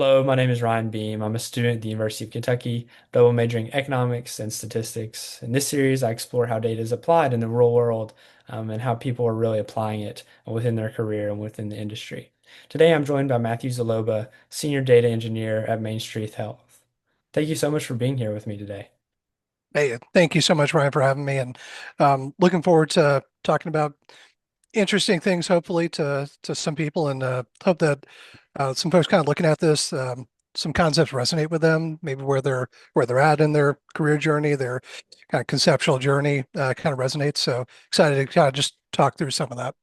Hello, my name is Ryan Beam. I'm a student at the University of Kentucky, double majoring in economics and statistics. In this series, I explore how data is applied in the real world, and how people are really applying it within their career and within the industry. Today, I'm joined by Matthew Zaloba, Senior Data Engineer at Main Street Health. Thank you so much for being here with me today. Hey, thank you so much, Ryan, for having me, and looking forward to talking about interesting things, hopefully to some people, and hope that some folks kind of looking at this, some concepts resonate with them, maybe where they're at in their career journey, their kind of conceptual journey, kind of resonates. So excited to kind of just talk through some of that.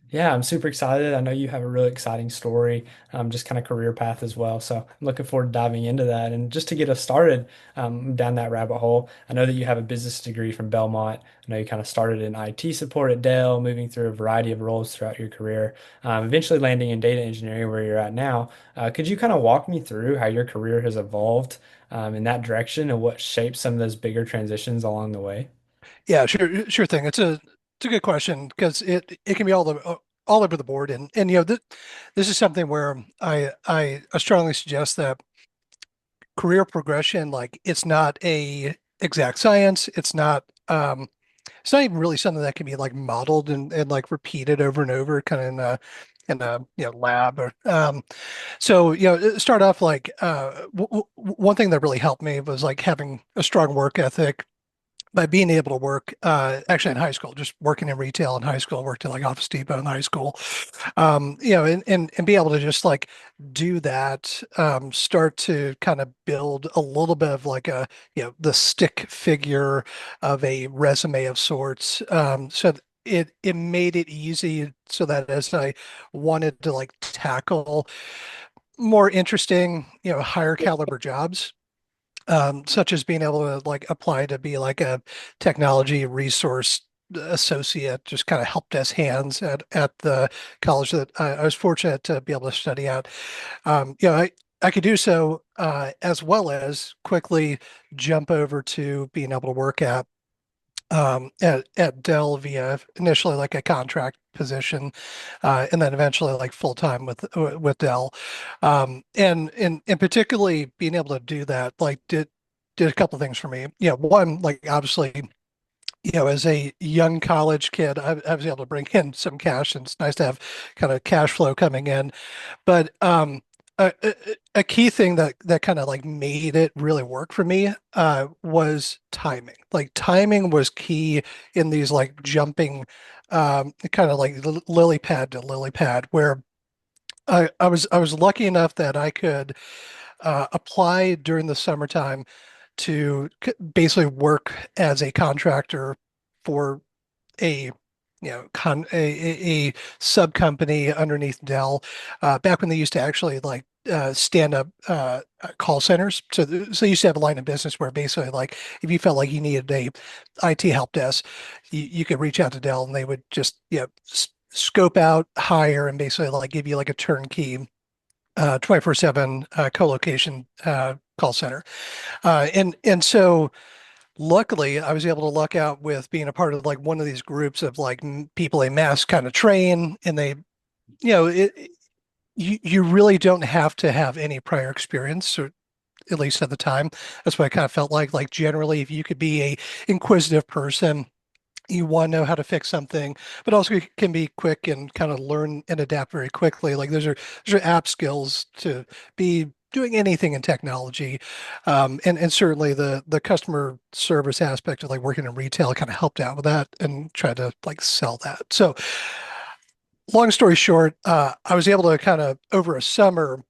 Yeah, I'm super excited. I know you have a really exciting story, just kind of career path as well. So I'm looking forward to diving into that. And just to get us started down that rabbit hole, I know that you have a business degree from Belmont. I know you kind of started in IT support at Dell, moving through a variety of roles throughout your career, eventually landing in data engineering where you're at now. Could you kind of walk me through how your career has evolved in that direction and what shaped some of those bigger transitions along the way? Yeah, sure thing. It's a good question because it can be all over the board, and this is something where I strongly suggest that career progression, like it's not a exact science. It's not even really something that can be like modeled and like repeated over and over, kind of in a lab or so start off like one thing that really helped me was like having a strong work ethic by being able to work actually in high school, just working in retail in high school, worked at like Office Depot in high school, and be able to just like do that, start to kind of build a little bit of like the stick figure of a resume of sorts. It made it easy so that as I wanted to like tackle more interesting, higher caliber jobs, such as being able to like apply to be like a technology resource associate, just kind of help desk hands at the college that I was fortunate to be able to study at. I could do so as well as quickly jump over to being able to work at Dell via initially like a contract position, and then eventually like full time with Dell, and particularly being able to do that like did a couple things for me. One, like obviously, as a young college kid, I was able to bring in some cash, and it's nice to have kind of cash flow coming in. But a key thing that kind of like made it really work for me was timing. Like timing was key in these like jumping, kind of like lily pad to lily pad, where I was lucky enough that I could apply during the summertime to basically work as a contractor for a a sub company underneath Dell, back when they used to actually like stand up call centers. So you used to have a line of business where basically like if you felt like you needed a IT help desk, you could reach out to Dell and they would just scope out, hire, and basically like give you like a turnkey 24/7 co-location call center. And so luckily, I was able to luck out with being a part of like one of these groups of like people they mass kind of train, and they, you really don't have to have any prior experience, or at least at the time. That's what I kind of felt like. Like generally, if you could be a inquisitive person, you want to know how to fix something, but also you can be quick and kind of learn and adapt very quickly. Like those are app skills to be doing anything in technology, and certainly the customer service aspect of like working in retail kind of helped out with that and try to like sell that. So long story short, I was able to kind of over a summer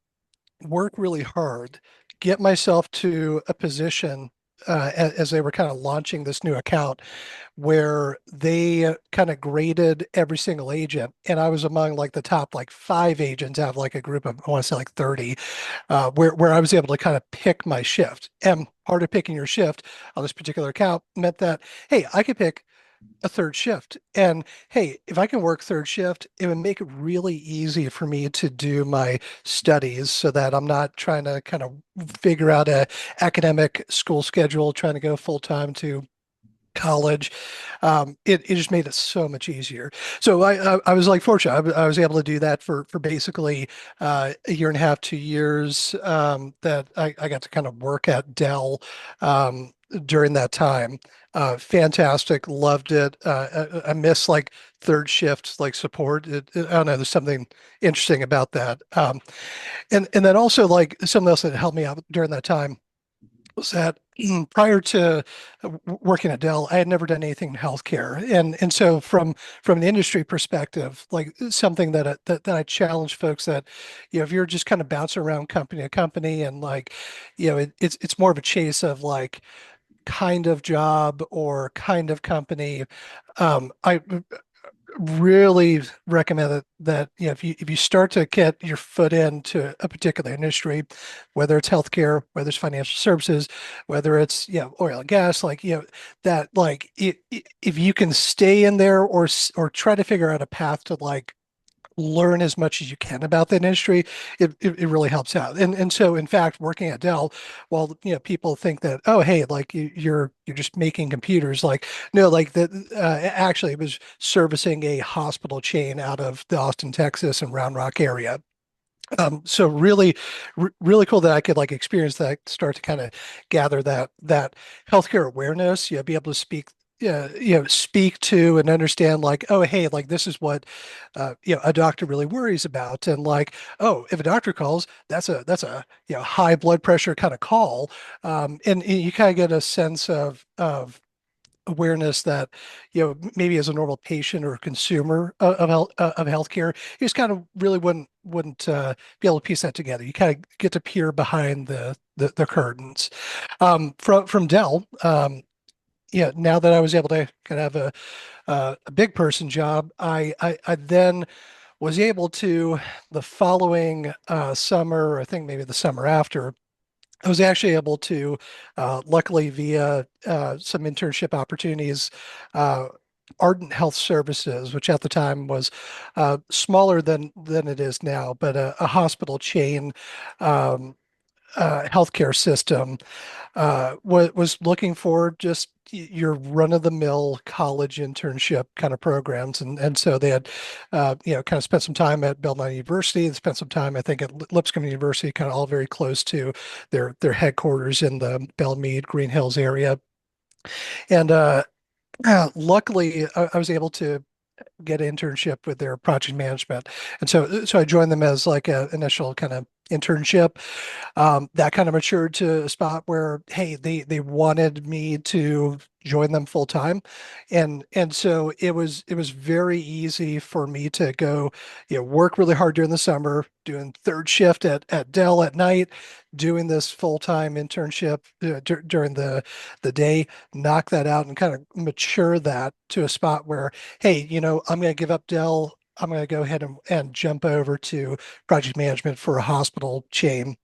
work really hard, get myself to a position as they were kind of launching this new account where they kind of graded every single agent. And I was among like the top like five agents out of like a group of, I want to say like 30, where I was able to kind of pick my shift. And part of picking your shift on this particular account meant that, hey, I could pick a third shift. And hey, if I can work third shift, it would make it really easy for me to do my studies so that I'm not trying to kind of figure out a academic school schedule, trying to go full time to college. It just made it so much easier. So I was like fortunate. I was able to do that for basically a year and a half, 2 years that I got to kind of work at Dell during that time. Fantastic, loved it. I miss like third shift like support. I don't know, there's something interesting about that. And then also like something else that helped me out during that time was that prior to working at Dell, I had never done anything in healthcare, and so from an industry perspective, like something that I challenge folks that, if you're just kind of bouncing around company to company and like, it's more of a chase of like kind of job or kind of company. I really recommend that if you start to get your foot into a particular industry, whether it's healthcare, whether it's financial services, whether it's oil and gas, like that like if you can stay in there or try to figure out a path to like learn as much as you can about the industry, it really helps out. And so in fact, working at Dell, while people think that, oh hey, like you're just making computers, like no, like that actually it was servicing a hospital chain out of the Austin, Texas and Round Rock area. So really, really cool that I could like experience that, start to kind of gather that healthcare awareness, be able to speak, speak to and understand like, oh, hey, like this is what, a doctor really worries about, and like, oh, if a doctor calls, that's a high blood pressure kind of call, and you kind of get a sense of awareness that maybe as a normal patient or consumer of healthcare, you just kind of really wouldn't be able to piece that together. You kind of get to peer behind the curtains. From Dell, yeah, now that I was able to kind of have a big person job, I then was able to, the following summer, I think maybe the summer after, I was actually able to, luckily via some internship opportunities, uh, Ardent Health Services, which at the time was smaller than it is now, but a hospital chain, um, healthcare system, was looking for just your run-of-the-mill college internship kind of programs, and so they had kind of spent some time at Belmont University, they spent some time I think at Lipscomb University, kind of all very close to their headquarters in the Belmead Green Hills area. And luckily I was able to get an internship with their project management, and so I joined them as like an initial kind of internship. That kind of matured to a spot where, hey, they wanted me to join them full time, and so it was very easy for me to go, work really hard during the summer, doing third shift at Dell at night, doing this full time internship during the day, knock that out and kind of mature that to a spot where, hey, I'm going to give up Dell. I'm going to go ahead and jump over to project management for a hospital chain,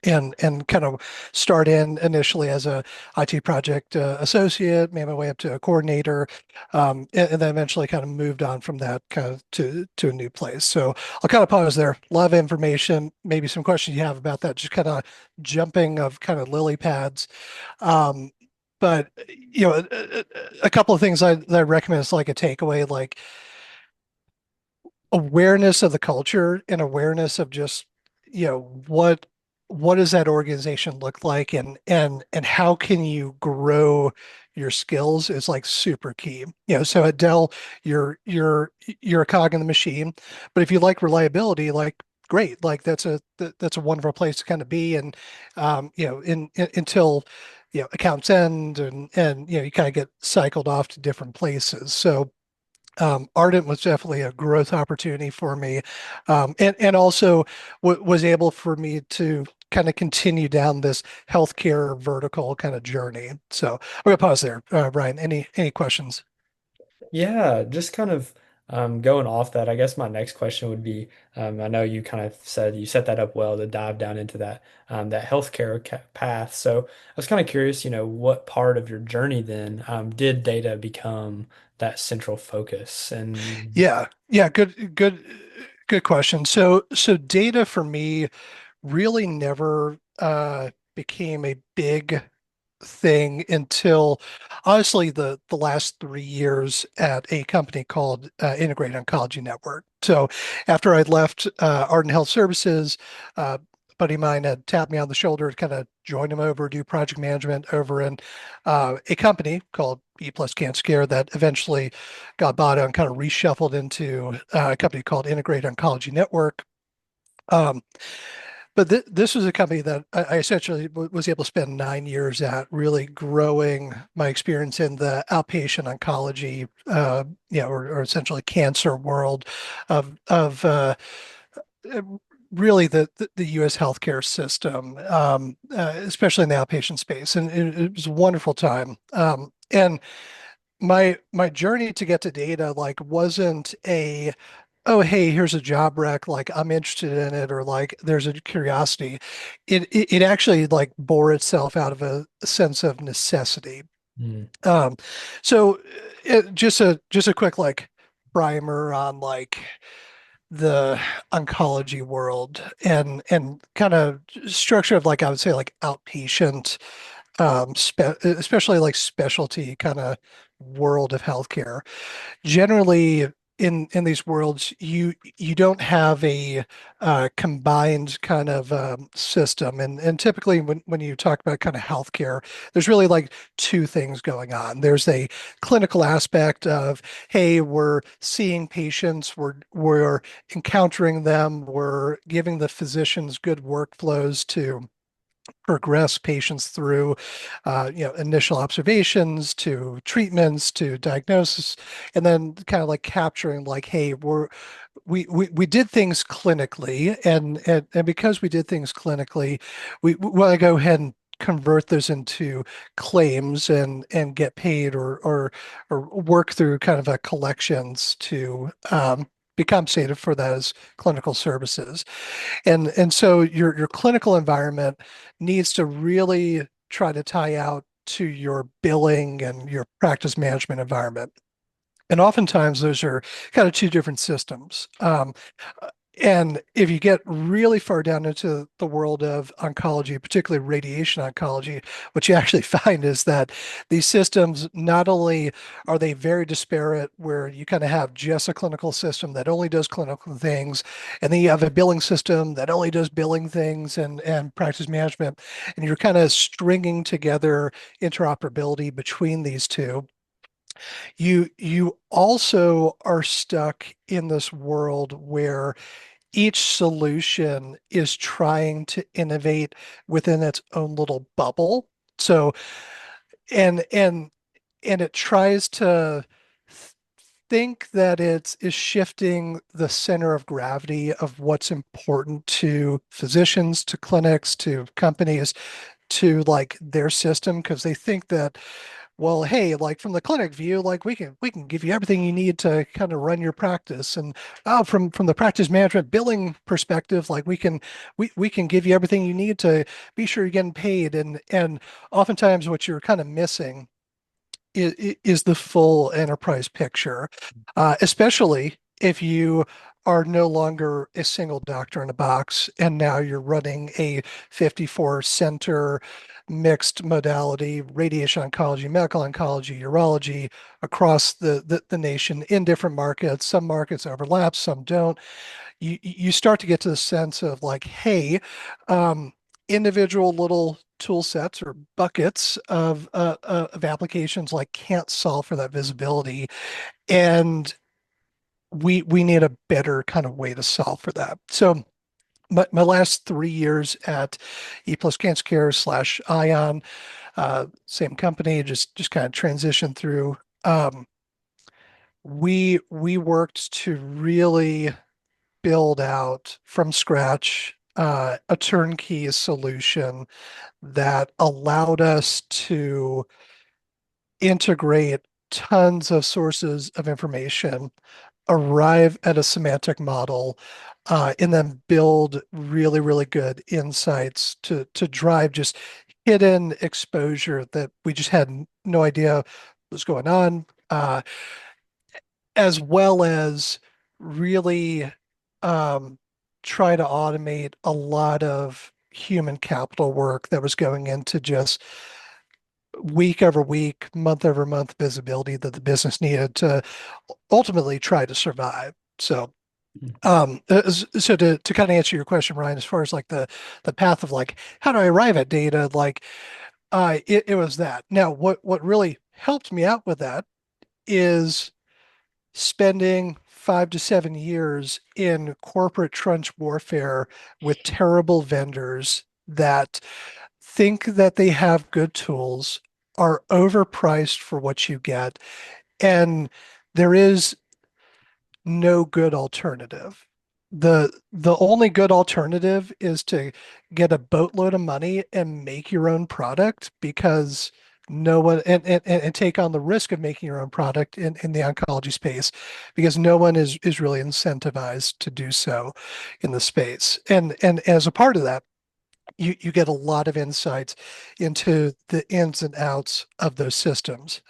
and kind of start in initially as a IT project associate, made my way up to a coordinator, and then eventually kind of moved on from that kind of to a new place. So I'll kind of pause there. A lot of information, maybe some questions you have about that, just kind of jumping of kind of lily pads. Um, but a couple of things that I recommend is like a takeaway, like awareness of the culture and awareness of just what does that organization look like, and how can you grow your skills is like super key. So at Dell, you're a cog in the machine, but if you like reliability, like great, like that's a wonderful place to kind of be. And until accounts end, and you kind of get cycled off to different places. So Ardent was definitely a growth opportunity for me, and also was able for me to kind of continue down this healthcare vertical kind of journey. So I'm gonna pause there. Ryan, any questions? Yeah, just kind of going off that, I guess my next question would be, I know you kind of said you set that up well to dive down into that healthcare path. So I was kind of curious, what part of your journey then did data become that central focus? And Yeah, good question. So data for me really never became a big thing until honestly the last 3 years at a company called Integrated Oncology Network. So after I'd left Ardent Health Services, a buddy of mine had tapped me on the shoulder to kind of join him over, do project management over in a company called E Plus Cancer Care that eventually got bought out and kind of reshuffled into a company called Integrated Oncology Network. Um, but this was a company that I essentially was able to spend 9 years at, really growing my experience in the outpatient oncology, or essentially cancer world of uh, really the U.S. healthcare system, especially in the outpatient space, and it was a wonderful time. And my journey to get to data like wasn't a oh, hey, here's a job rec, like I'm interested in it, or like there's a curiosity. It actually like bore itself out of a sense of necessity. Mm. Um, so just a quick like primer on like the oncology world and kind of structure of like I would say like outpatient especially like specialty kind of world of healthcare. Generally in these worlds you don't have a combined kind of system, and typically when you talk about kind of healthcare, there's really like two things going on. There's a clinical aspect of, hey, we're seeing patients, we're encountering them, we're giving the physicians good workflows to progress patients through, initial observations to treatments to diagnosis, and then kind of like capturing like, hey, we did things clinically, and because we did things clinically, we want to go ahead and convert those into claims and get paid or work through kind of a collections to be compensated for those clinical services. And so your clinical environment needs to really try to tie out to your billing and your practice management environment. And oftentimes those are kind of two different systems. And if you get really far down into the world of oncology, particularly radiation oncology, what you actually find is that these systems, not only are they very disparate, where you kind of have just a clinical system that only does clinical things, and then you have a billing system that only does billing things and practice management, and you're kind of stringing together interoperability between these two. You also are stuck in this world where each solution is trying to innovate within its own little bubble. So and and and it tries to think that it's is shifting the center of gravity of what's important to physicians, to clinics, to companies, to like their system, because they think that, well, hey, like from the clinic view, like we can give you everything you need to kind of run your practice. And from the practice management billing perspective, like we can give you everything you need to be sure you're getting paid. And oftentimes what you're kind of missing is the full enterprise picture, especially if you are no longer a single doctor in a box, and now you're running a 54 center mixed modality radiation oncology, medical oncology, urology across the nation in different markets. Some markets overlap, some don't. You start to get to the sense of like, hey, um, individual little tool sets or buckets of applications like can't solve for that visibility, and we need a better kind of way to solve for that. So my last 3 years at E Plus Cancer Care slash Ion, same company, just kind of transitioned through. We worked to really build out from scratch a turnkey solution that allowed us to integrate tons of sources of information, arrive at a semantic model, and then build really, really good insights to drive just hidden exposure that we just had no idea was going on, as well as really um, try to automate a lot of human capital work that was going into just week over week, month over month visibility that the business needed to ultimately try to survive. So, so to kind of answer your question, Ryan, as far as like the path of like how do I arrive at data, like it was that. Now, what really helped me out with that is spending 5 to 7 years in corporate trench warfare with terrible vendors that think that they have good tools, are overpriced for what you get, and there is no good alternative. The only good alternative is to get a boatload of money and make your own product because no one and take on the risk of making your own product in the oncology space because no one is really incentivized to do so in the space. And as a part of that, you get a lot of insights into the ins and outs of those systems.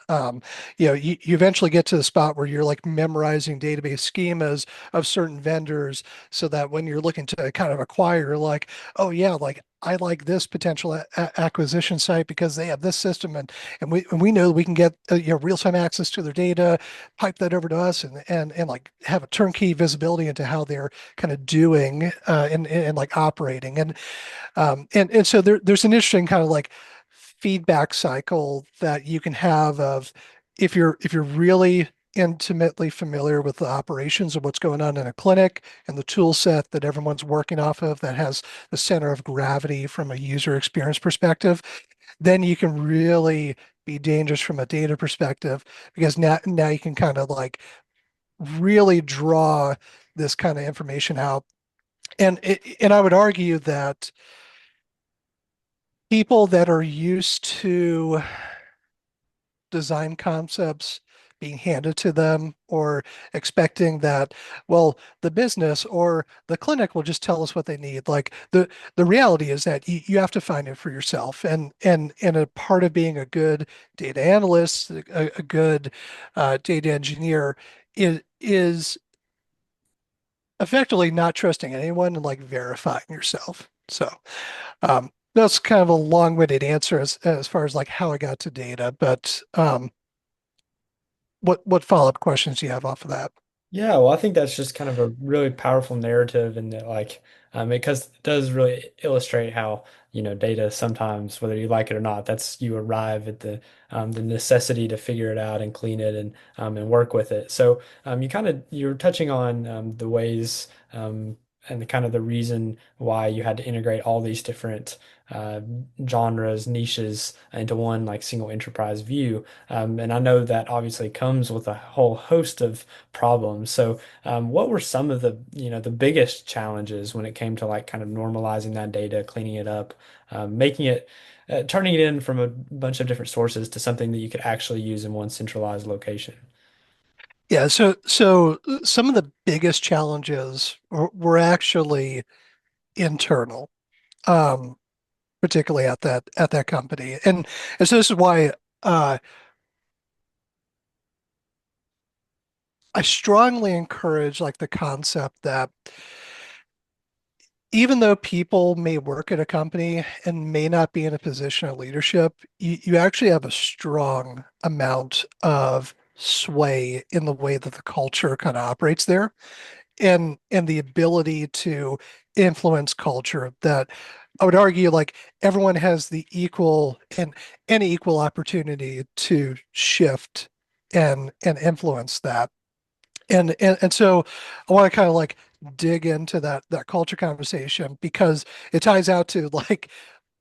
You eventually get to the spot where you're like memorizing database schemas of certain vendors so that when you're looking to kind of acquire, like, oh yeah, like I like this potential acquisition site because they have this system and we know we can get real-time access to their data, pipe that over to us and like have a turnkey visibility into how they're kind of doing and like operating. And so there's an interesting kind of like feedback cycle that you can have of if you're really intimately familiar with the operations of what's going on in a clinic and the tool set that everyone's working off of that has the center of gravity from a user experience perspective, then you can really be dangerous from a data perspective because now you can kind of like really draw this kind of information out. And I would argue that people that are used to design concepts being handed to them or expecting that, well, the business or the clinic will just tell us what they need. Like the reality is that you have to find it for yourself. And a part of being a good data analyst, a good data engineer is effectively not trusting anyone and like verifying yourself. So that's kind of a long-winded answer as far as like how I got to data, but what follow-up questions do you have off of that? Yeah, well, I think that's just kind of a really powerful narrative, and that like, because it does really illustrate how, data sometimes, whether you like it or not, that's you arrive at the necessity to figure it out and clean it and work with it. So you're touching on the ways and the kind of the reason why you had to integrate all these different uh, genres, niches into one like single enterprise view. And I know that obviously comes with a whole host of problems. So, what were some of the biggest challenges when it came to like kind of normalizing that data, cleaning it up, making it, turning it in from a bunch of different sources to something that you could actually use in one centralized location? Yeah, so some of the biggest challenges were actually internal, um, particularly at that company, and so this is why uh, I strongly encourage like the concept that even though people may work at a company and may not be in a position of leadership, you actually have a strong amount of sway in the way that the culture kind of operates there and the ability to influence culture that I would argue like everyone has the equal and any equal opportunity to shift and influence that. And so I want to kind of like dig into that culture conversation because it ties out to like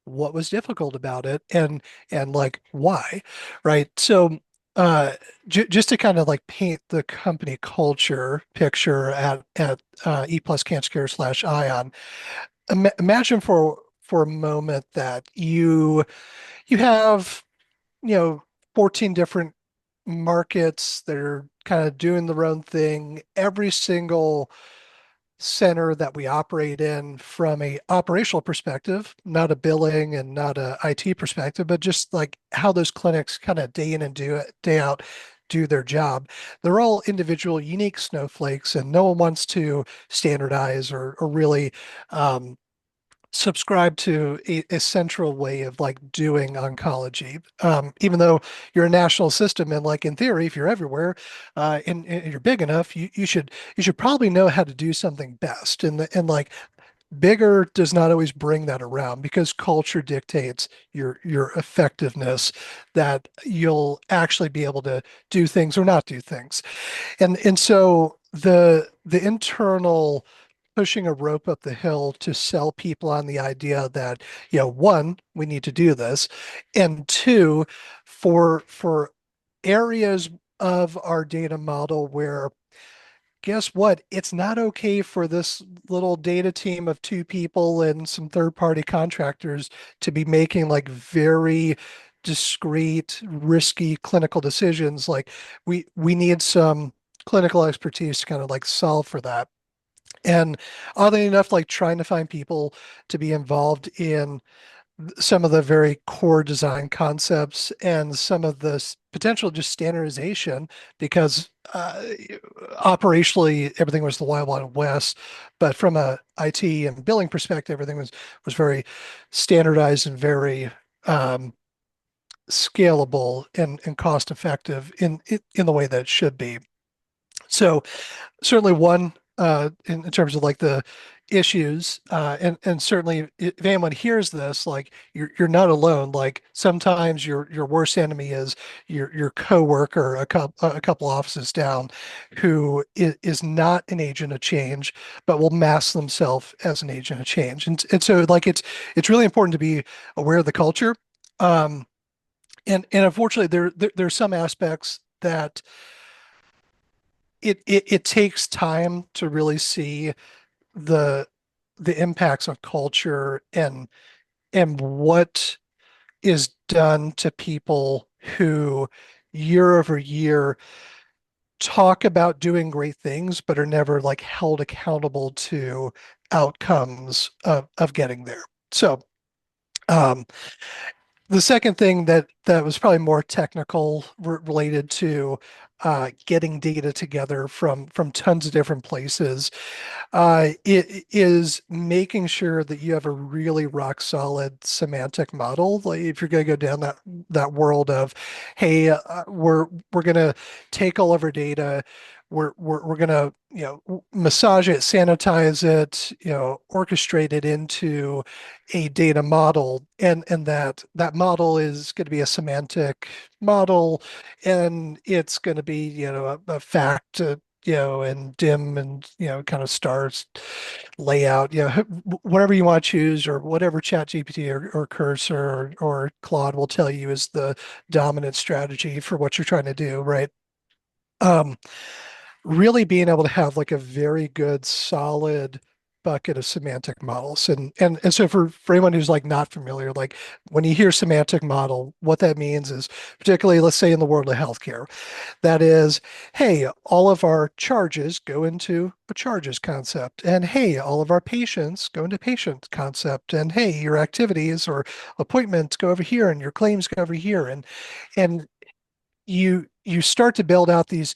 what was difficult about it and like why, right? So just to kind of like paint the company culture picture at E Plus Cancer Care / Ion, imagine for a moment that you have 14 different markets that are kind of doing their own thing. Every single center that we operate in from a operational perspective, not a billing and not a IT perspective, but just like how those clinics kind of day in and day out do their job. They're all individual, unique snowflakes, and no one wants to standardize or really um, subscribe to a central way of like doing oncology. Even though you're a national system and like in theory, if you're everywhere, and you're big enough, you should probably know how to do something best. And like bigger does not always bring that around because culture dictates your effectiveness, that you'll actually be able to do things or not do things. And so the internal pushing a rope up the hill to sell people on the idea that, one, we need to do this, and two, for areas of our data model where guess what? It's not okay for this little data team of two people and some third-party contractors to be making like very discrete, risky clinical decisions. Like we need some clinical expertise to kind of like solve for that. And oddly enough, like trying to find people to be involved in some of the very core design concepts and some of the potential just standardization because operationally everything was the wild wild west, but from a IT and billing perspective, everything was very standardized and very um, scalable and cost effective in the way that it should be. So certainly one in terms of like the issues and certainly if anyone hears this, like you're not alone. Like sometimes your worst enemy is your coworker a couple offices down who is not an agent of change but will mask themselves as an agent of change. And so like it's really important to be aware of the culture. um and unfortunately there's some aspects that it takes time to really see the the impacts of culture and what is done to people who year over year talk about doing great things but are never like held accountable to outcomes of getting there. So um, the second thing that was probably more technical related to getting data together from tons of different places, it is making sure that you have a really rock solid semantic model. Like if you're going to go down that world of, hey, we're going to take all of our data, we're going to massage it, sanitize it, orchestrate it into a data model, and that model is going to be a semantic model, and it's going to be a fact. And dim and kind of stars layout, whatever you want to choose, or whatever Chat GPT or Cursor or Claude will tell you is the dominant strategy for what you're trying to do, right? Um, Really being able to have like a very good solid bucket of semantic models. And so for anyone who's like not familiar, like when you hear semantic model, what that means is particularly, let's say in the world of healthcare, that is, hey, all of our charges go into a charges concept. And hey, all of our patients go into patient concept. And hey, your activities or appointments go over here and your claims go over here. And you start to build out these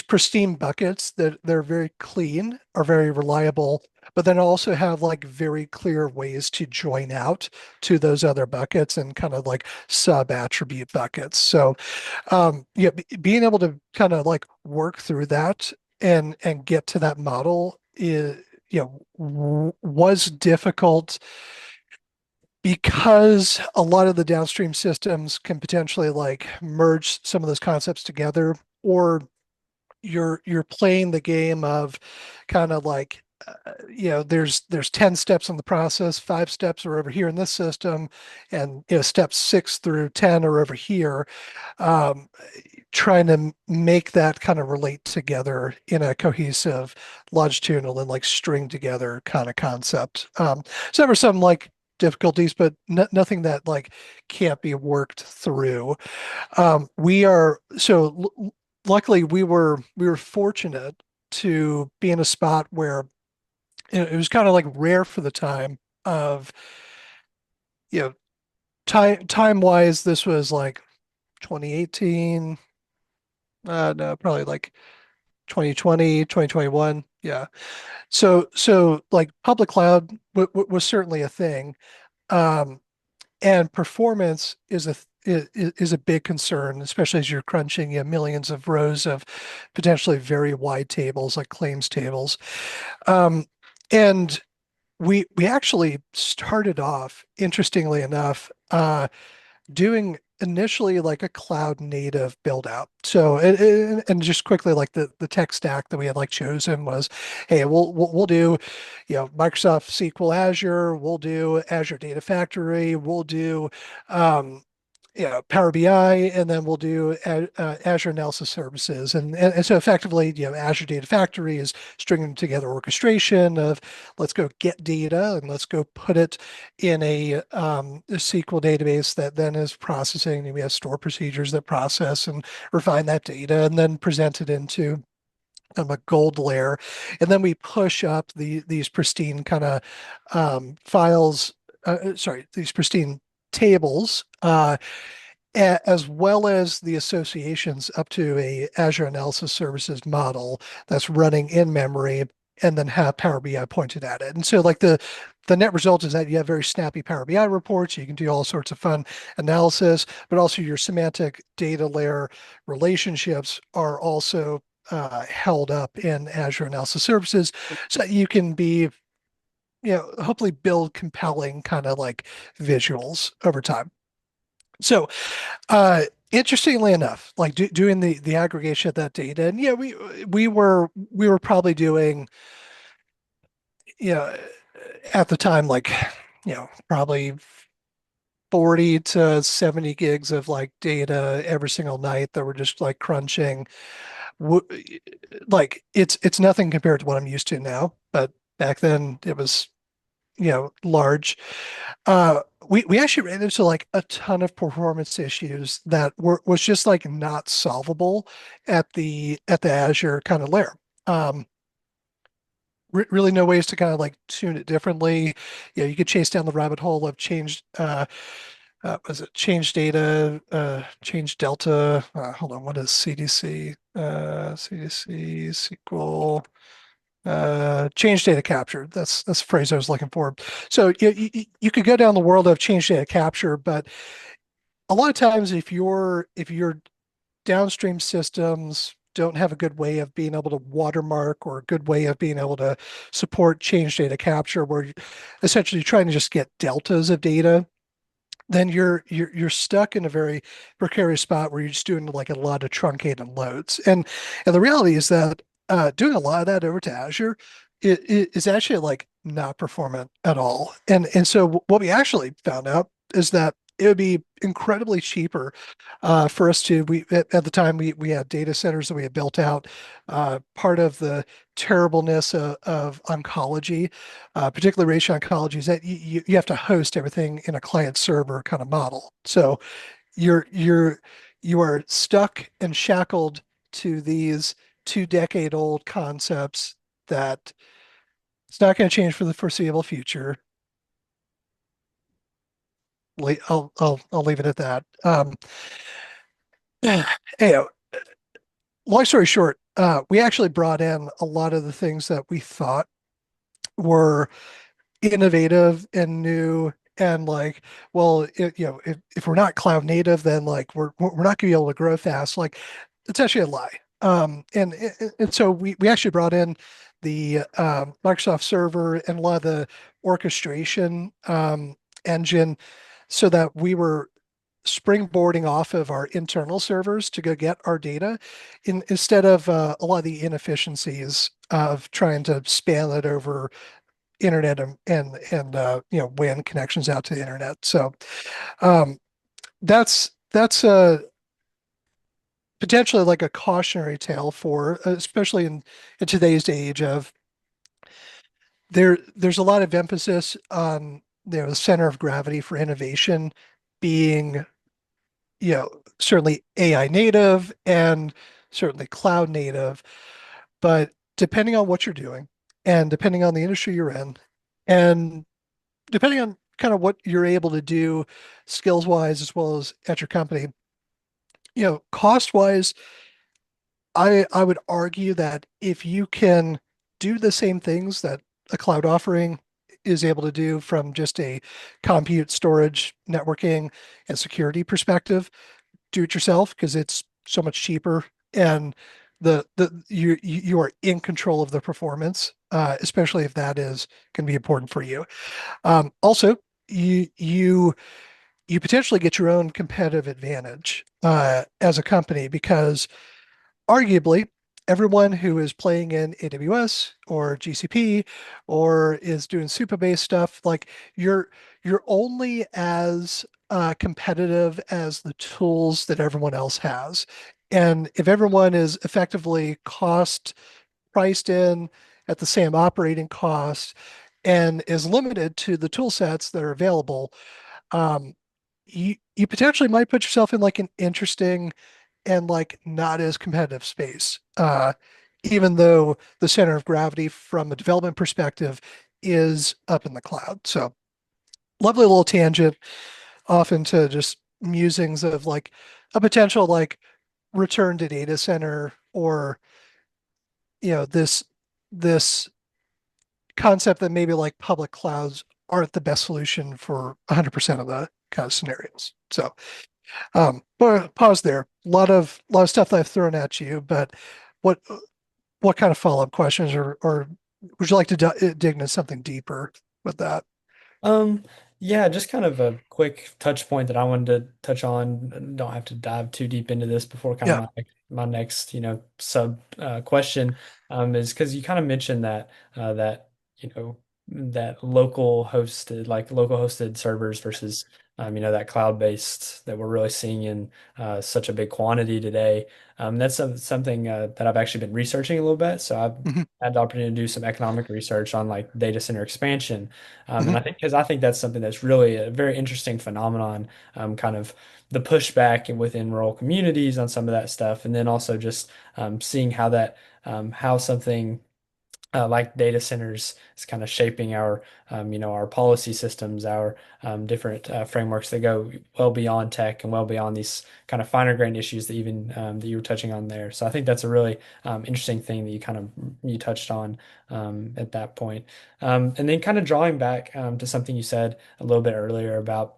pristine buckets that they're very clean, are very reliable, but then also have like very clear ways to join out to those other buckets and kind of like sub attribute buckets. So yeah, being able to kind of like work through that and get to that model is was difficult because a lot of the downstream systems can potentially like merge some of those concepts together, or you're playing the game of kind of like there's 10 steps in the process, 5 steps are over here in this system, and steps 6 through 10 are over here. um, Trying to make that kind of relate together in a cohesive longitudinal and like string together kind of concept. So there were some like difficulties, but nothing that like can't be worked through. We are so luckily we were fortunate to be in a spot where it was kind of like rare for the time of you know time wise. This was like 2018. No, probably like 2020, 2021. Yeah. So like public cloud was certainly a thing. Um, and performance is a big concern, especially as you're crunching, millions of rows of potentially very wide tables like claims tables. Um, and we actually started off, interestingly enough, doing initially like a cloud native build out. So and just quickly, like the tech stack that we had like chosen was, hey, we'll do, Microsoft SQL Azure, we'll do Azure Data Factory, we'll do um, Power BI, and then we'll do Azure Analysis Services. And so effectively, Azure Data Factory is stringing together orchestration of let's go get data and let's go put it in a SQL database that then is processing. And we have store procedures that process and refine that data and then present it into a gold layer. And then we push up these pristine kind of files, sorry, these pristine tables as well as the associations up to a Azure Analysis Services model that's running in memory and then have Power BI pointed at it. And so like the net result is that you have very snappy Power BI reports. You can do all sorts of fun analysis, but also your semantic data layer relationships are also held up in Azure Analysis Services so that you can be, hopefully build compelling kind of like visuals over time. So interestingly enough, like doing the aggregation of that data, and yeah, we were probably doing, you know, at the time, like, probably 40 to 70 gigs of like data every single night that we're just like crunching. Like it's nothing compared to what I'm used to now, but back then it was, large. We actually ran into like a ton of performance issues that was just like not solvable at the Azure kind of layer. Um, really no ways to kind of like tune it differently. You could chase down the rabbit hole of was it change data, change delta. Hold on, what is CDC? CDC SQL. Change data capture. That's the phrase I was looking for. So you could go down the world of change data capture, but a lot of times if your downstream systems don't have a good way of being able to watermark or a good way of being able to support change data capture, where you're essentially trying to just get deltas of data, then you're stuck in a very precarious spot where you're just doing like a lot of truncated loads. And the reality is that doing a lot of that over to Azure it is actually like not performant at all. And so what we actually found out is that it would be incredibly cheaper for us to we at the time we had data centers that we had built out. Part of the terribleness of oncology, particularly radiation oncology, is that you have to host everything in a client server kind of model. So you are stuck and shackled to these 2-decade old concepts that it's not going to change for the foreseeable future. I'll leave it at that. Anyhow, long story short, we actually brought in a lot of the things that we thought were innovative and new and like, well, if we're not cloud native, then like we're not going to be able to grow fast. Like it's actually a lie. And so we actually brought in the Microsoft server and a lot of the orchestration engine so that we were springboarding off of our internal servers to go get our data instead of a lot of the inefficiencies of trying to span it over internet and WAN connections out to the internet. So um, that's potentially like a cautionary tale for, especially in today's age of there's a lot of emphasis on the center of gravity for innovation being certainly AI native and certainly cloud native, but depending on what you're doing and depending on the industry you're in and depending on kind of what you're able to do skills wise as well as at your company, cost wise, I would argue that if you can do the same things that a cloud offering is able to do from just a compute, storage, networking, and security perspective, do it yourself because it's so much cheaper and you are in control of the performance, especially if that is going to be important for you. Also, you you you potentially get your own competitive advantage as a company because arguably everyone who is playing in AWS or GCP or is doing super-based stuff, like you're only as competitive as the tools that everyone else has. And if everyone is effectively cost priced in at the same operating cost and is limited to the tool sets that are available, um, you potentially might put yourself in like an interesting and like not as competitive space. Even though the center of gravity from a development perspective is up in the cloud. So lovely little tangent off into just musings of like a potential like return to data center or this concept that maybe like public clouds aren't the best solution for 100% of the kind of scenarios. So but pause there. A lot of stuff that I've thrown at you, but what what kind of follow-up questions or would you like to dig into something deeper with that? Um, yeah, just kind of a quick touch point that I wanted to touch on. Don't have to dive too deep into this before kind of Yeah. my next, sub question, is because you kind of mentioned that you know that local hosted servers versus that cloud-based that we're really seeing in such a big quantity today. That's something that I've actually been researching a little bit. So I've Hmm. had the opportunity to do some economic research on like data center expansion. And Hmm. I think that's something that's really a very interesting phenomenon, kind of the pushback within rural communities on some of that stuff, and then also just seeing how how something like data centers is kind of shaping our policy systems, our different frameworks that go well beyond tech and well beyond these kind of finer grained issues that even that you were touching on there. So I think that's a really interesting thing that you touched on at that point. And then kind of drawing back to something you said a little bit earlier about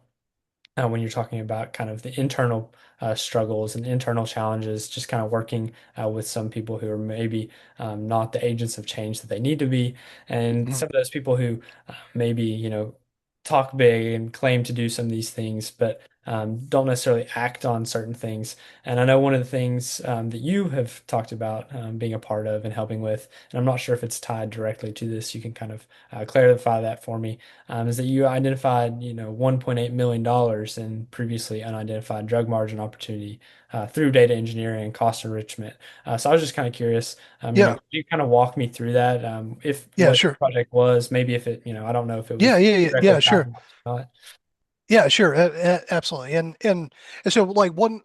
when you're talking about kind of the internal struggles and internal challenges, just kind of working with some people who are maybe not the agents of change that they need to be, and Hmm. some of those people who maybe, talk big and claim to do some of these things, but don't necessarily act on certain things. And I know one of the things that you have talked about being a part of and helping with, and I'm not sure if it's tied directly to this, you can kind of clarify that for me, is that you identified, $1.8 million in previously unidentified drug margin opportunity through data engineering and cost enrichment. So I was just kind of curious, Yeah. could you kind of walk me through that? If Yeah, what the sure. project was, maybe if it, I don't know if it Yeah, was yeah, yeah, directly yeah, tied sure. to this or not. Yeah, sure. Absolutely. And so like one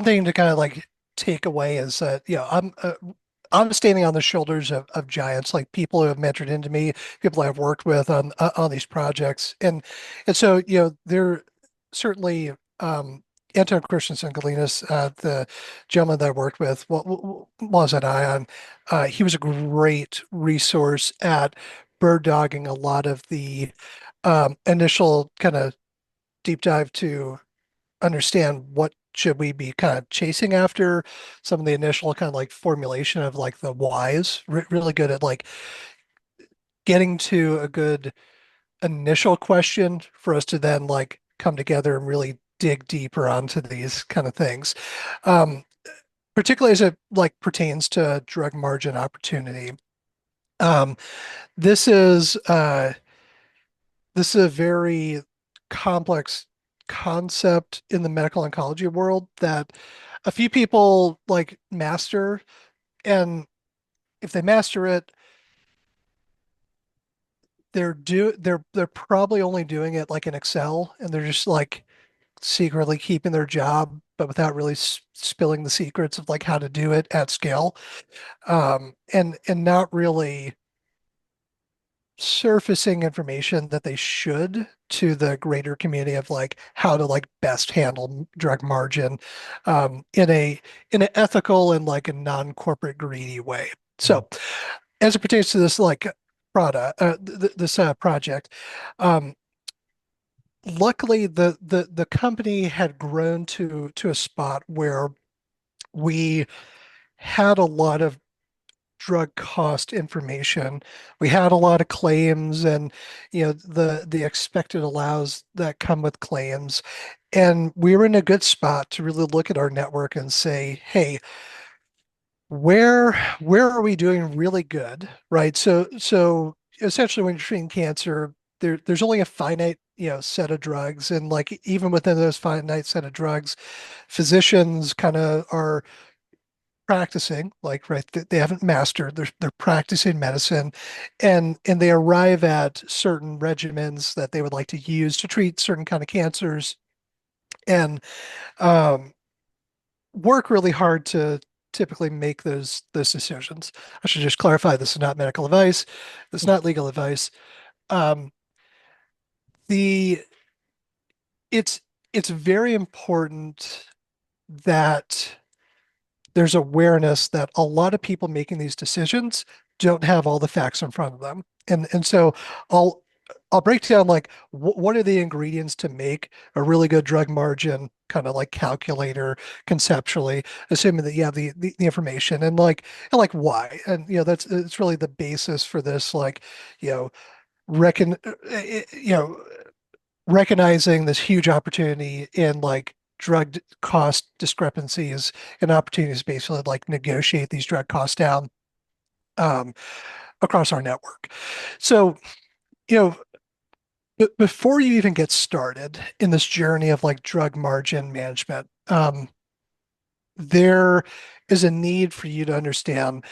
thing to kind of like take away is that, I'm standing on the shoulders of giants, like people who have mentored into me, people I've worked with on these projects. And so, they're certainly Anton Christensen Galinas, the gentleman that I worked with, was at Ion. He was a great resource at bird dogging a lot of the initial kind of deep dive to understand what should we be kind of chasing after, some of the initial kind of like formulation of like the whys. Really good at like getting to a good initial question for us to then like come together and really dig deeper onto these kind of things. um, Particularly as it like pertains to drug margin opportunity. um, this is this is a very complex concept in the medical oncology world that a few people like master, and if they master it, they're probably only doing it like in Excel, and they're just like secretly keeping their job, but without really spilling the secrets of like how to do it at scale, and not really surfacing information that they should to the greater community of like how to like best handle drug margin in an ethical and like a non-corporate greedy way. Mhm. So as it pertains to this like product, this project, um, luckily the company had grown to a spot where we had a lot of drug cost information. We had a lot of claims and the expected allows that come with claims. And we were in a good spot to really look at our network and say, hey, where are we doing really good, right? So essentially when you're treating cancer, there's only a finite set of drugs, and like even within those finite set of drugs, physicians kind of are practicing, like, right, they haven't mastered, they're practicing medicine, and they arrive at certain regimens that they would like to use to treat certain kind of cancers, and um, work really hard to typically make those decisions. I should just clarify, this is not medical advice, this is not legal advice. um, the it's it's very important that there's awareness that a lot of people making these decisions don't have all the facts in front of them. And so I'll I'll break down like what are the ingredients to make a really good drug margin kind of like calculator conceptually, assuming that you have the information, and like why. And that's it's really the basis for this like, you know, reckon you know recognizing this huge opportunity in like drug cost discrepancies and opportunities to basically like negotiate these drug costs down um, across our network. So, you know, before you even get started in this journey of like drug margin management, there is a need for you to understand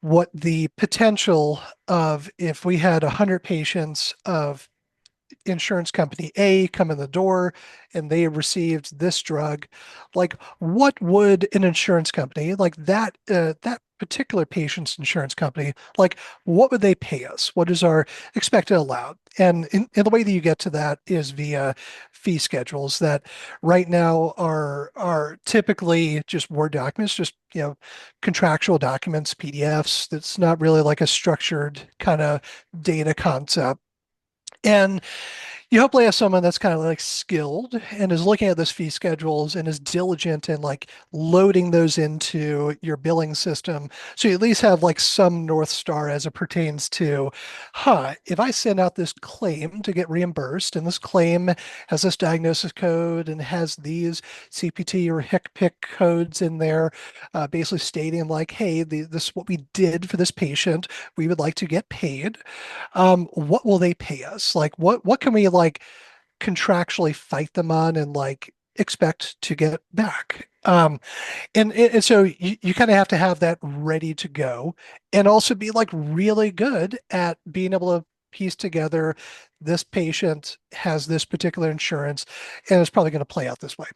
what the potential of if we had 100 patients of insurance company A come in the door and they received this drug, like what would an insurance company like that particular patient's insurance company, like what would they pay us? What is our expected allowed? And the way that you get to that is via fee schedules that right now are typically just Word documents, just contractual documents, PDFs. That's not really like a structured kind of data concept. And you hopefully have someone that's kind of like skilled and is looking at those fee schedules and is diligent in like loading those into your billing system. So you at least have like some North Star as it pertains to, if I send out this claim to get reimbursed and this claim has this diagnosis code and has these CPT or HCPC codes in there, basically stating like, hey, this is what we did for this patient. We would like to get paid. What will they pay us? Like what can we like contractually fight them on and like expect to get back? And so you kind of have to have that ready to go and also be like really good at being able to piece together this patient has this particular insurance and it's probably going to play out this way.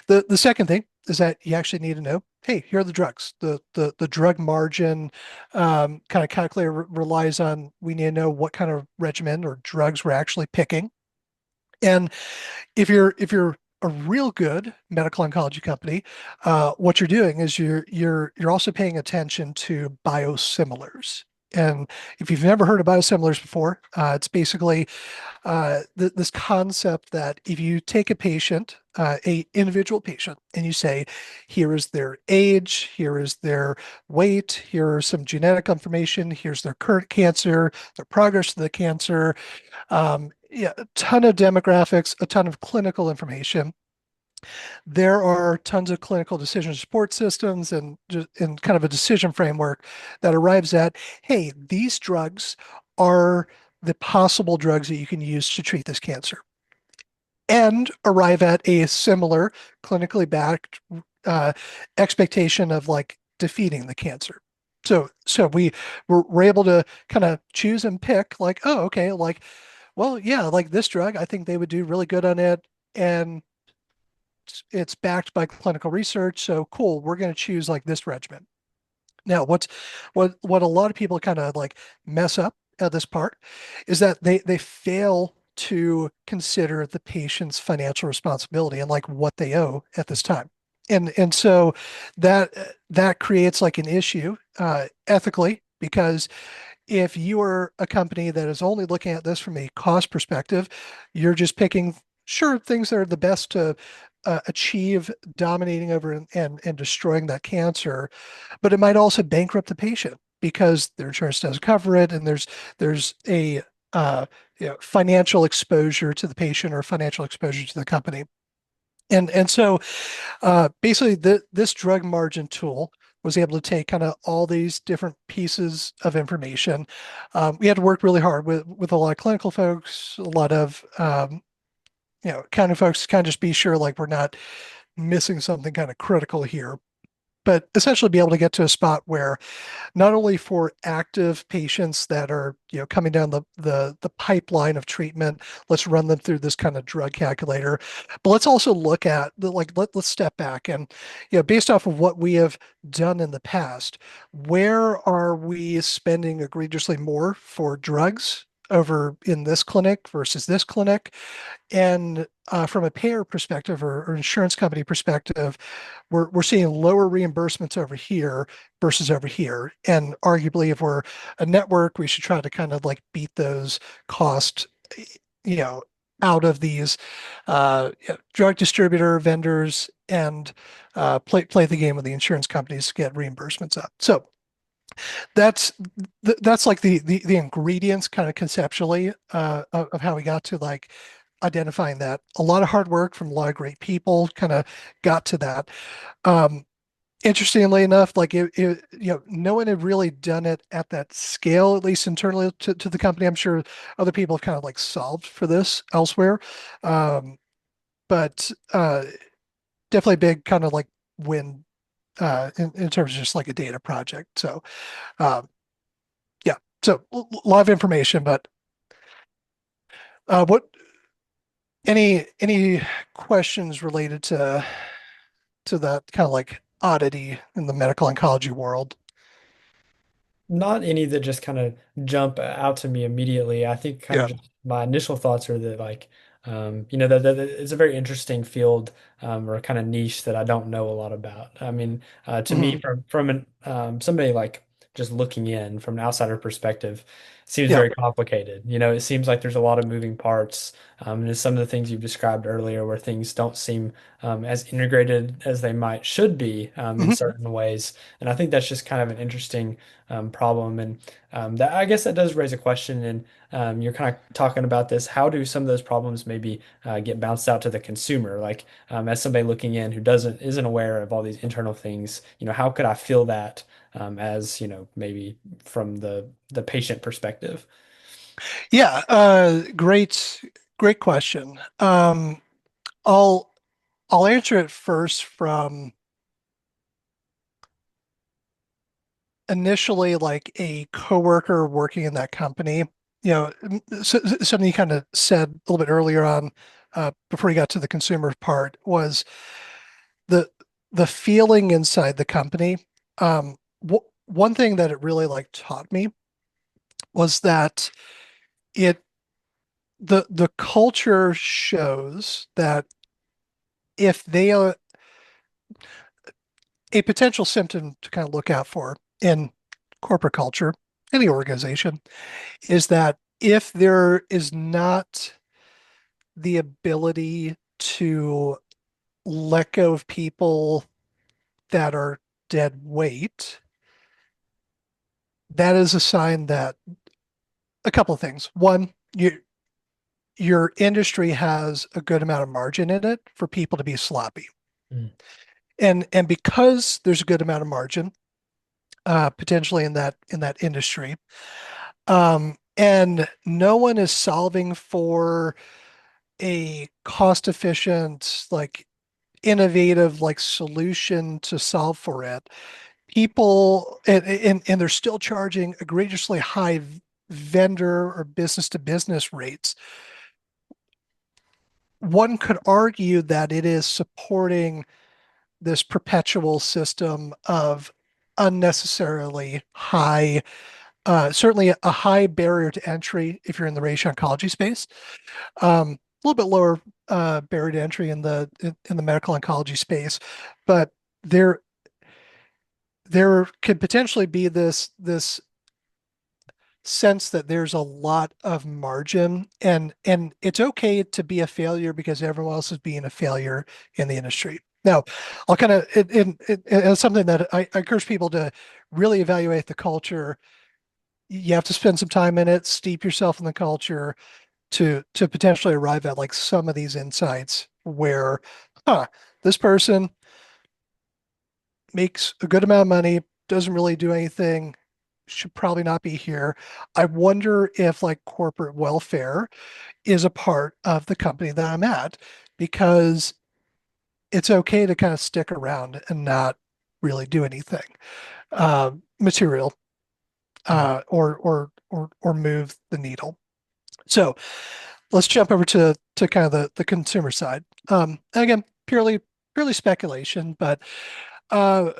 The second thing is that you actually need to know, hey, here are the drugs. The drug margin kind of calculator relies on, we need to know what kind of regimen or drugs we're actually picking. And if you're a real good medical oncology company, what you're doing is you're also paying attention to biosimilars. And if you've never heard of biosimilars before, it's basically this concept that if you take a patient, a individual patient, and you say, here is their age, here is their weight, here are some genetic information, here's their current cancer, their progress to the cancer, yeah, a ton of demographics, a ton of clinical information. There are tons of clinical decision support systems and kind of a decision framework that arrives at, hey, these drugs are the possible drugs that you can use to treat this cancer, and arrive at a similar clinically backed uh, expectation of like defeating the cancer. So we're able to kind of choose and pick like, oh, okay, like, well, yeah, like this drug, I think they would do really good on it. And it's backed by clinical research. So cool, we're going to choose like this regimen. Now, what a lot of people kind of like mess up this part is that they fail to consider the patient's financial responsibility and like what they owe at this time. And so that that creates like an issue ethically because if you are a company that is only looking at this from a cost perspective, you're just picking sure things that are the best to achieve dominating over and destroying that cancer, but it might also bankrupt the patient because their insurance doesn't cover it, and there's a financial exposure to the patient or financial exposure to the company. And so basically, this drug margin tool was able to take kind of all these different pieces of information. We had to work really hard with a lot of clinical folks, a lot of accounting folks, to kind of just be sure like we're not missing something kind of critical here. But essentially, be able to get to a spot where not only for active patients that are coming down the pipeline of treatment, let's run them through this kind of drug calculator, but let's also look at let's step back and based off of what we have done in the past, where are we spending egregiously more for drugs over in this clinic versus this clinic? And from a payer perspective or insurance company perspective, we're seeing lower reimbursements over here versus over here. And arguably, if we're a network, we should try to kind of like beat those costs, you know, out of these drug distributor vendors and play the game with the insurance companies to get reimbursements up. So that's that's like the ingredients kind of conceptually of how we got to like identifying that. A lot of hard work from a lot of great people kind of got to that. Um, Interestingly enough, like no one had really done it at that scale, at least internally to the company. I'm sure other people have kind of like solved for this elsewhere. Um, but definitely a big kind of like win in terms of just like a data project. So um, yeah, so a lot of information, but what any questions related to that kind of like oddity in the medical oncology world? Not any that just kind of jump out to me immediately. I think kind of Yeah. just my initial thoughts are that like that it's a very interesting field or kind of niche that I don't know a lot about. I mean, to me Mhm. from somebody like just looking in from an outsider perspective, it seems Yeah. very complicated. It seems like there's a lot of moving parts. And some of the things you've described earlier where things don't seem as integrated as they might should be in Mhm. certain ways. And I think that's just kind of an interesting problem. And that I guess that does raise a question. And you're kind of talking about this. How do some of those problems maybe get bounced out to the consumer? Like as somebody looking in who isn't aware of all these internal things, how could I feel that as maybe from the patient perspective? Yeah. Great question. I'll I'll answer it first from initially like a coworker working in that company. Something you kind of said a little bit earlier on before you got to the consumer part was the the feeling inside the company. One thing that it really like taught me was that it the culture shows that if they are a potential symptom to kind of look out for in corporate culture, any organization, is that if there is not the ability to let go of people that are dead weight, that is a sign that a couple of things. One, your industry has a good amount of margin in it for people to be sloppy. Mm. And because there's a good amount of margin potentially in that industry, and no one is solving for a cost efficient, like innovative, like solution to solve for it. People and they're still charging egregiously high vendor or business to business rates. One could argue that it is supporting this perpetual system of unnecessarily high certainly a high barrier to entry if you're in the radiation oncology space. A little bit lower barrier to entry in the medical oncology space, but there there could potentially be this sense that there's a lot of margin, and it's okay to be a failure because everyone else is being a failure in the industry. Now, I'll kind of it's something that I encourage people to really evaluate the culture. You have to spend some time in it, steep yourself in the culture to potentially arrive at like some of these insights where, huh, this person makes a good amount of money, doesn't really do anything, should probably not be here. I wonder if like corporate welfare is a part of the company that I'm at because it's okay to kind of stick around and not really do anything material or move the needle. So let's jump over to kind of the consumer side. Again, purely speculation, but uh,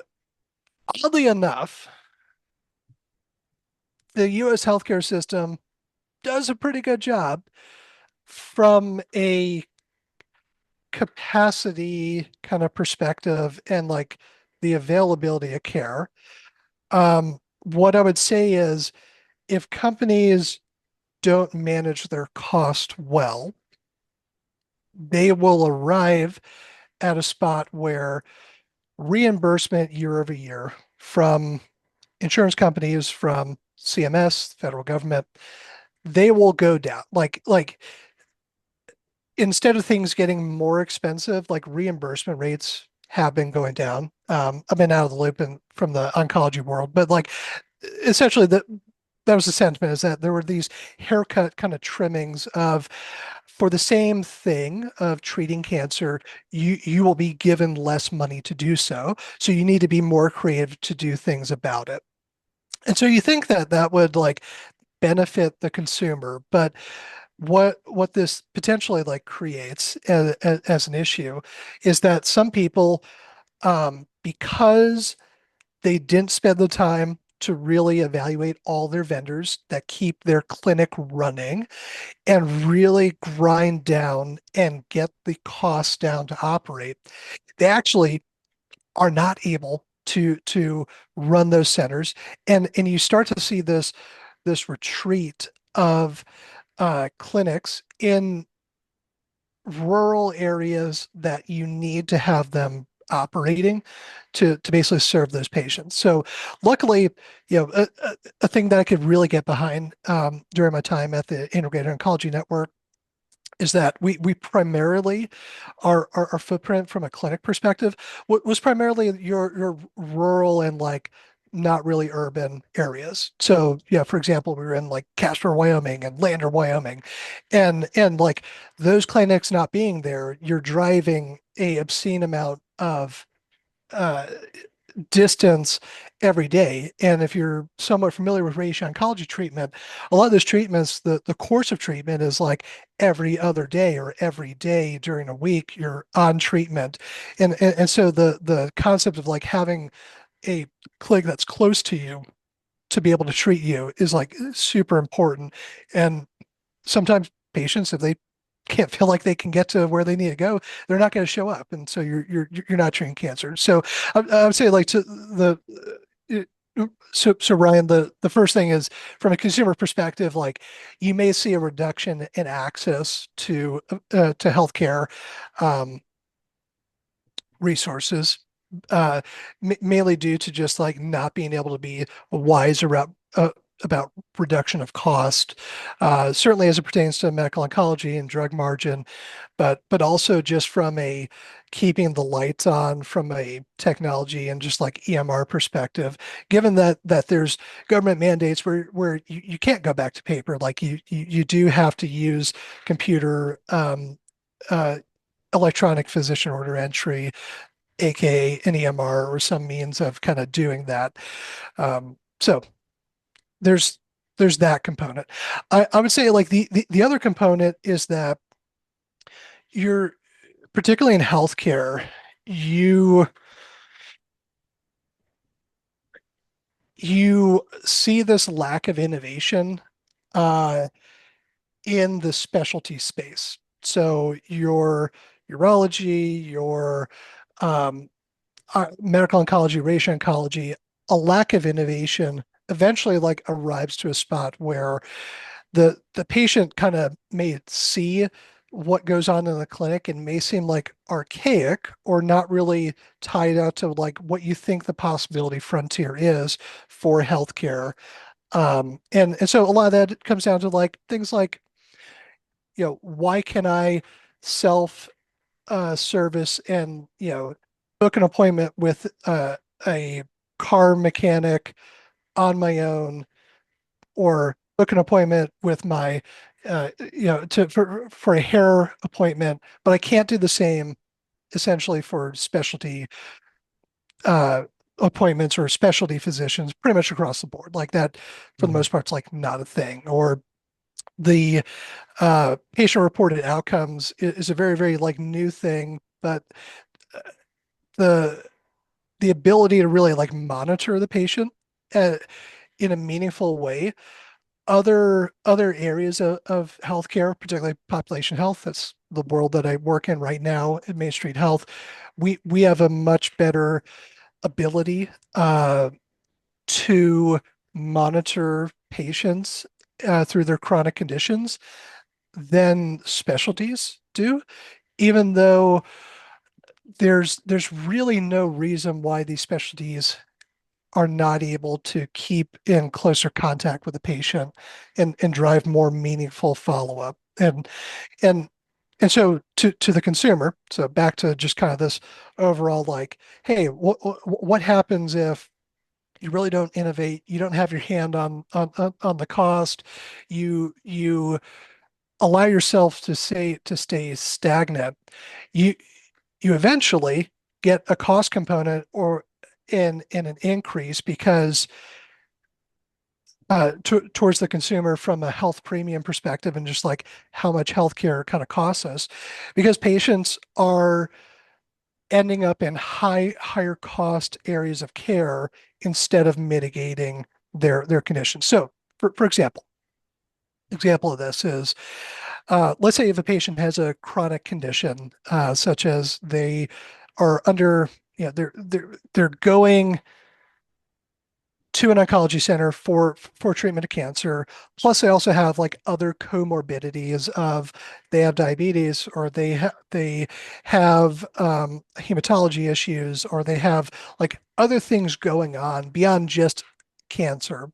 oddly enough, the U.S. healthcare system does a pretty good job from a capacity kind of perspective and like the availability of care. What I would say is if companies don't manage their cost well, they will arrive at a spot where reimbursement year over year from insurance companies, from CMS, federal government, they will go down. Like instead of things getting more expensive, like reimbursement rates have been going down. I've been out of the loop from the oncology world, but like essentially that was the sentiment is that there were these haircut kind of trimmings of for the same thing of treating cancer, you will be given less money to do so. So you need to be more creative to do things about it. And so you think that that would like benefit the consumer, but what this potentially like creates as an issue is that some people, because they didn't spend the time to really evaluate all their vendors that keep their clinic running and really grind down and get the costs down to operate, they actually are not able to run those centers, and you start to see this retreat of clinics in rural areas that you need to have them operating to basically serve those patients. So luckily, a thing that I could really get behind during my time at the Integrated Oncology Network is that we primarily our footprint from a clinic perspective was primarily your rural and like not really urban areas. So yeah, for example, we were in like Casper, Wyoming and Lander, Wyoming, and like those clinics not being there, you're driving a obscene amount of uh, distance every day. And if you're somewhat familiar with radiation oncology treatment, a lot of those treatments, the course of treatment is like every other day or every day during a week, you're on treatment. And so the concept of like having a clinic that's close to you to be able to treat you is like super important. And sometimes patients, if they can't feel like they can get to where they need to go, they're not going to show up, and so you're not treating cancer. So I would say like to the so Ryan, the first thing is from a consumer perspective, like you may see a reduction in access to healthcare um, resources, mainly due to just like not being able to be wise about reduction of cost, certainly as it pertains to medical oncology and drug margin, but also just from a keeping the lights on from a technology and just like EMR perspective, given that there's government mandates where you can't go back to paper, like you do have to use computer uh, electronic physician order entry, aka an EMR or some means of kind of doing that. So there's there's that component. I would say like the other component is that you're particularly in healthcare, you you see this lack of innovation uh, in the specialty space. So your urology, your um, medical oncology, radiation oncology, a lack of innovation eventually like arrives to a spot where the patient kind of may see what goes on in the clinic and may seem like archaic or not really tied out to like what you think the possibility frontier is for healthcare. And so a lot of that comes down to like things like, why can I self service and, book an appointment with a car mechanic on my own or book an appointment with my for a hair appointment, but I can't do the same essentially for specialty uh appointments or specialty physicians pretty much across the board. Like that for the Mhm. most part, it's like not a thing. Or the patient reported outcomes is a very, very like new thing, but the the ability to really like monitor the patient uh, in a meaningful way. Other areas of healthcare, particularly population health, that's the world that I work in right now at Main Street Health. We have a much better ability to monitor patients through their chronic conditions than specialties do, even though there's really no reason why these specialties are not able to keep in closer contact with the patient and drive more meaningful follow-up. And and so to the consumer, so back to just kind of this overall like, hey, what happens if you really don't innovate, you don't have your hand on the cost, you allow yourself to stay stagnant, you you eventually get a cost component or in an increase because towards the consumer from a health premium perspective and just like how much healthcare kind of costs us because patients are ending up in higher cost areas of care instead of mitigating their conditions. So for example of this is let's say if a patient has a chronic condition such as they are under they're going to an oncology center for treatment of cancer. Plus, they also have like other comorbidities of they have diabetes or they have hematology issues or they have like other things going on beyond just cancer.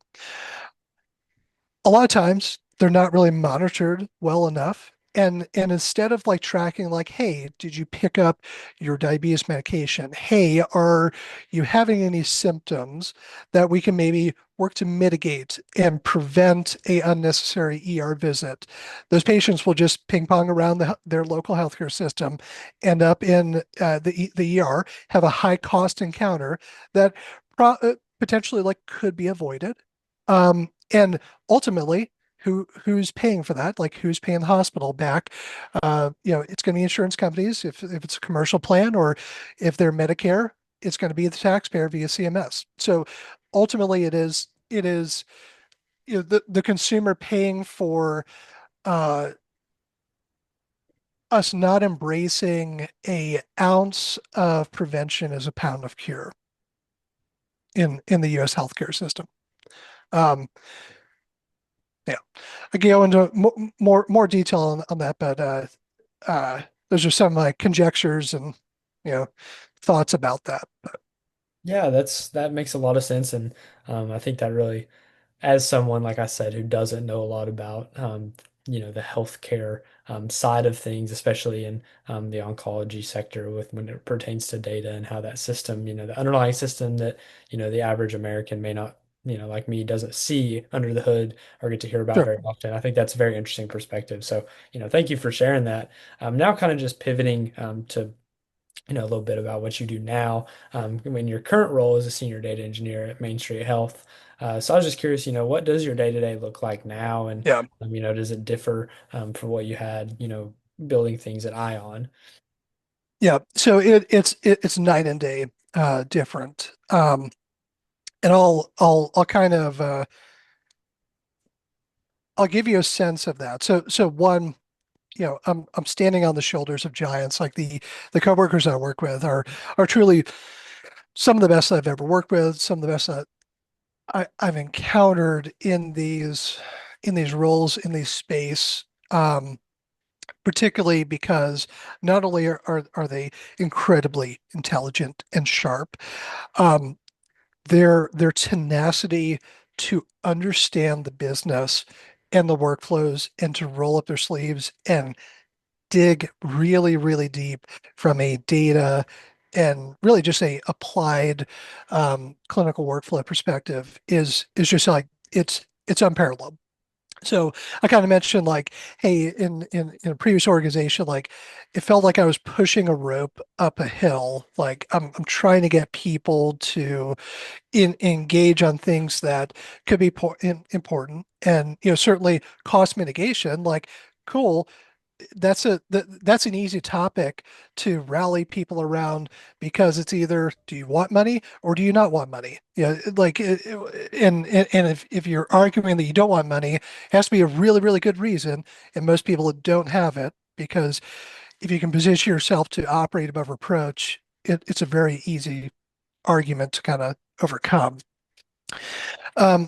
A lot of times they're not really monitored well enough. And instead of like tracking like, hey, did you pick up your diabetes medication? Hey, are you having any symptoms that we can maybe work to mitigate and prevent a unnecessary ER visit? Those patients will just ping pong around their local healthcare system, end up in the ER, have a high cost encounter that potentially like could be avoided. And ultimately, who's paying for that? Like who's paying the hospital back? It's going to be insurance companies if it's a commercial plan, or if they're Medicare, it's going to be the taxpayer via CMS. So ultimately, it is the consumer paying for uh, us not embracing a ounce of prevention as a pound of cure in the U.S. healthcare system. Um, yeah, I can go into more detail on that, but uh, those are some conjectures and you know thoughts about that. Yeah, that makes a lot of sense, and I think that really, as someone like I said who doesn't know a lot about the healthcare side of things, especially in the oncology sector, with when it pertains to data and how that system, the underlying system that the average American may not, like me, doesn't see under the hood or get to hear about Sure. very often. I think that's a very interesting perspective. So, thank you for sharing that. Now, kind of just pivoting to a little bit about what you do now. In your current role as a senior data engineer at Main Street Health. So I was just curious, what does your day-to-day look like now? And, Yeah. does it differ from what you had, building things at Ion? Yeah. So it's night and day different. And I'll kind of I'll give you a sense of that. So one, I'm standing on the shoulders of giants. Like the coworkers I work with are truly some of the best I've ever worked with, some of the best that I've encountered in these roles in these space. Particularly because not only are they incredibly intelligent and sharp, um, their tenacity to understand the business and the workflows and to roll up their sleeves and dig really, really deep from a data and really just a applied clinical workflow perspective is just like it's unparalleled. So I kind of mentioned like, hey, in a previous organization, like it felt like I was pushing a rope up a hill. Like I'm trying to get people to engage on things that could be important, and certainly cost mitigation. Like, cool, that's an easy topic to rally people around because it's either do you want money or do you not want money? Like and if you're arguing that you don't want money, it has to be a really, really good reason, and most people don't have it because if you can position yourself to operate above reproach, it's a very easy argument to kind of overcome. Um,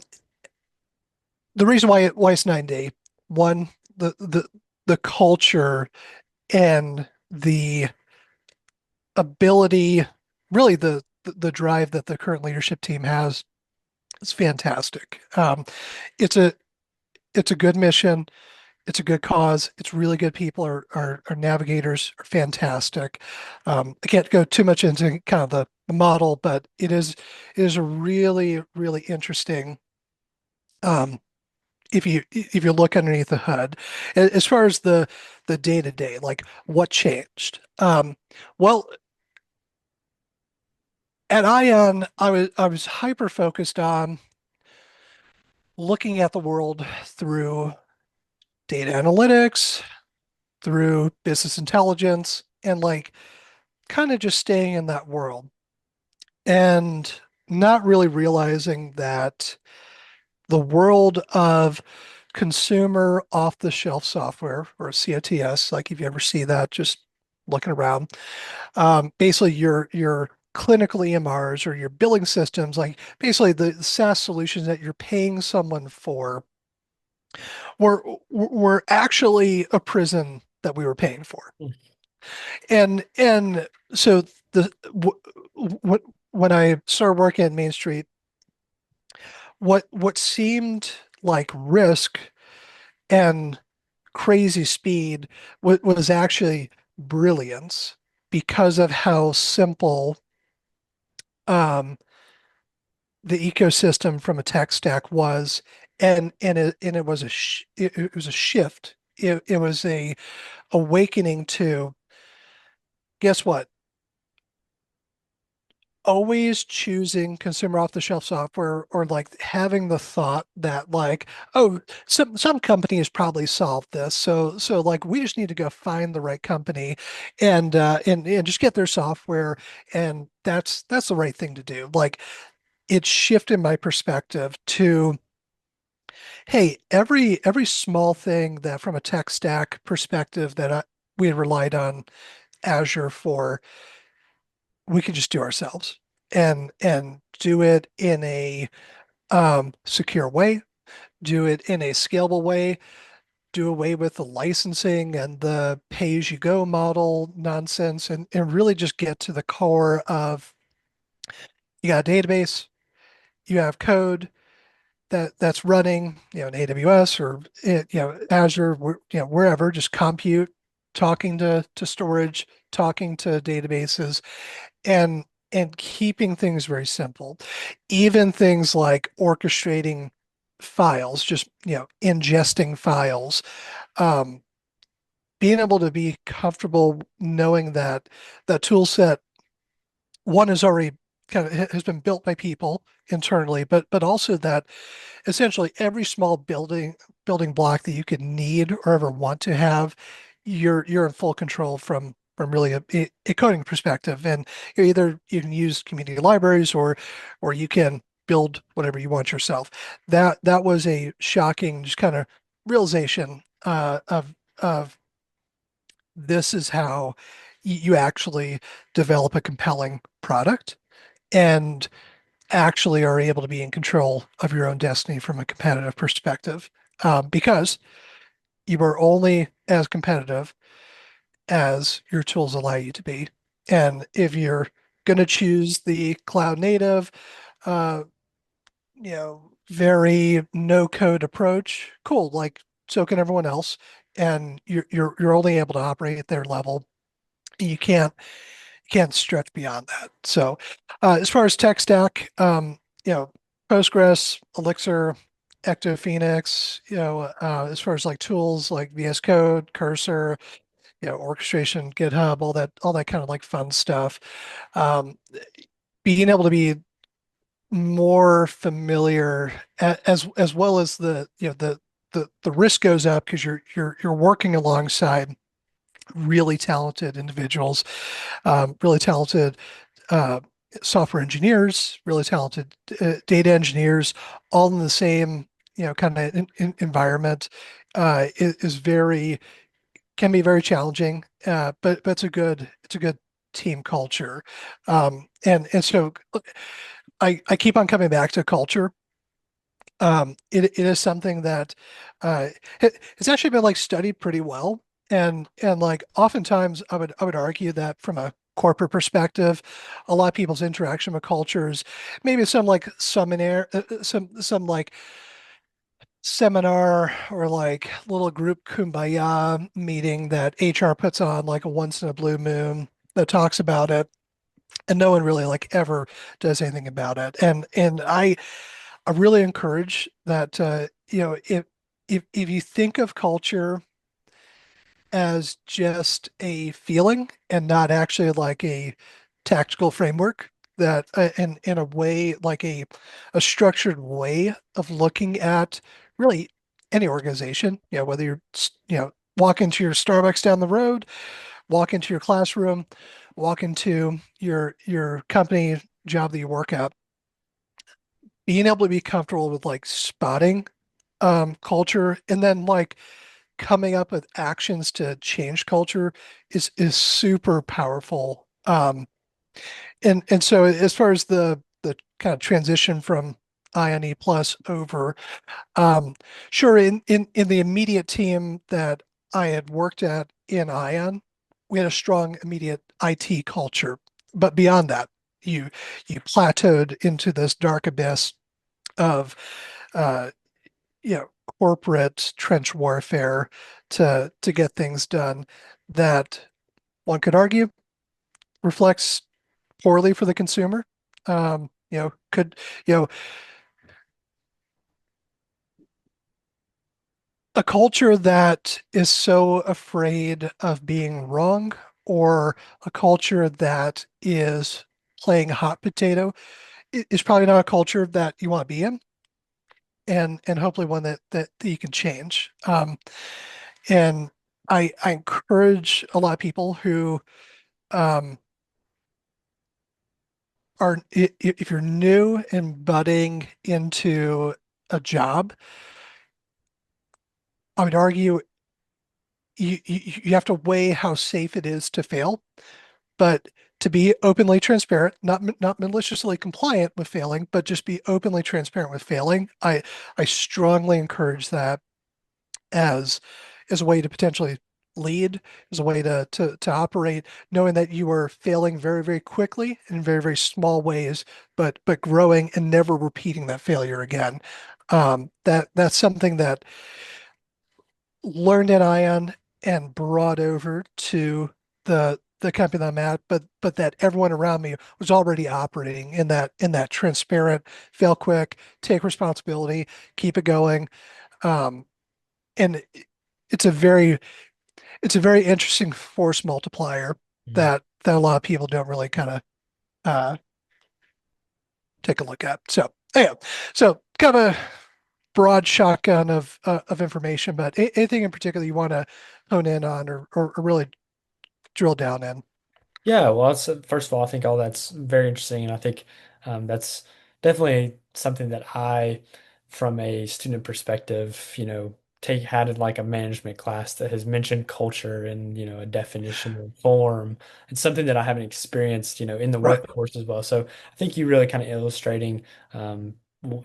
the reason why it's 9 day, one, the culture and the ability, really the drive that the current leadership team has is fantastic. It's a it's a good mission. It's a good cause. It's really good people. Our navigators are fantastic. I can't go too much into kind of the model, but it is a really, really interesting um, if you look underneath the hood. As far as the day to day, like what changed? Well, at Ion, I was hyper focused on looking at the world through data analytics, through business intelligence, and like kind of just staying in that world and not really realizing that the world of consumer off-the-shelf software or COTS, like if you ever see that, just looking around, basically your clinical EMRs or your billing systems, like basically the SaaS solutions that you're paying someone for, were actually a prison that we were paying for. And so the when I started working at Main Street, what seemed like risk and crazy speed was actually brilliance because of how simple um, the ecosystem from a tech stack was, and it was it was a shift. It was a awakening to guess what? Always choosing consumer off-the-shelf software or like having the thought that like, oh, some company has probably solved this. So like we just need to go find the right company and just get their software, and that's the right thing to do. Like it shifted my perspective to, hey, every small thing that from a tech stack perspective that we had relied on Azure for, we could just do ourselves and do it in a secure way, do it in a scalable way, do away with the licensing and the pay-as-you-go model nonsense, and really just get to the core of you got a database, you have code that's running, in AWS or Azure, wherever, just compute, talking to storage, talking to databases, and keeping things very simple. Even things like orchestrating files, just ingesting files, um, being able to be comfortable knowing that that tool set one is already kind of has been built by people internally, but also that essentially every small building block that you could need or ever want to have, you're in full control from really a coding perspective. And either you can use community libraries or you can build whatever you want yourself. That was a shocking just kind of realization of this is how you actually develop a compelling product and actually are able to be in control of your own destiny from a competitive perspective, because you are only as competitive as your tools allow you to be. And if you're going to choose the cloud native, uh, very no code approach, cool. Like so can everyone else, and you're only able to operate at their level. You can't stretch beyond that. So, as far as tech stack, you know, Postgres, Elixir, Ecto Phoenix, as far as like tools like VS Code, Cursor, orchestration, GitHub, all that kind of like fun stuff. Um, Being able to be more familiar as well as the risk goes up because you're working alongside really talented individuals, really talented uh, software engineers, really talented data engineers, all in the same kind of environment. Is very can be very challenging, but it's a good team culture. And so I keep on coming back to culture. It is something that uh, it's actually been like studied pretty well, and like oftentimes I would argue that from a corporate perspective, a lot of people's interaction with cultures, maybe some like seminar, some like seminar or like little group kumbaya meeting that HR puts on like a once in a blue moon that talks about it, and no one really like ever does anything about it. And I really encourage that if you think of culture as just a feeling and not actually like a tactical framework, that in a way like a structured way of looking at really any organization, whether you're walk into your Starbucks down the road, walk into your classroom, walk into your company job that you work at, being able to be comfortable with like spotting culture and then like coming up with actions to change culture is super powerful. And so as far as the kind of transition from INE Plus over, um, sure, in the immediate team that I had worked at in ION, we had a strong immediate IT culture. But beyond that, you you plateaued into this dark abyss of uh, you know, corporate trench warfare to get things done that one could argue reflects poorly for the consumer. Could you know a culture that is so afraid of being wrong, or a culture that is playing hot potato is probably not a culture that you want to be in, and hopefully one that you can change. And I encourage a lot of people who um, if you're new and budding into a job, I would argue you have to weigh how safe it is to fail, but to be openly transparent, not maliciously compliant with failing, but just be openly transparent with failing. I strongly encourage that as as a way to potentially lead, as a way to operate, knowing that you are failing very, very quickly in very, very small ways, but growing and never repeating that failure again. That's something that learned at Ion and brought over to the company that I'm at, but that everyone around me was already operating in that transparent, fail quick, take responsibility, keep it going. Um, and it's a very it's a very interesting force multiplier Mhm. that a lot of people don't really kind of uh, take a look at. So yeah, so kind of a broad shotgun of information, but anything in particular you want to hone in on or really drill down in? Yeah, well, first of all, I think all that's very interesting, and I think that's definitely something that I, from a student perspective, take had in like a management class that has mentioned culture and, a definition of form. It's something that I haven't experienced, in the Right. workforce as well. So I think you really kind of illustrating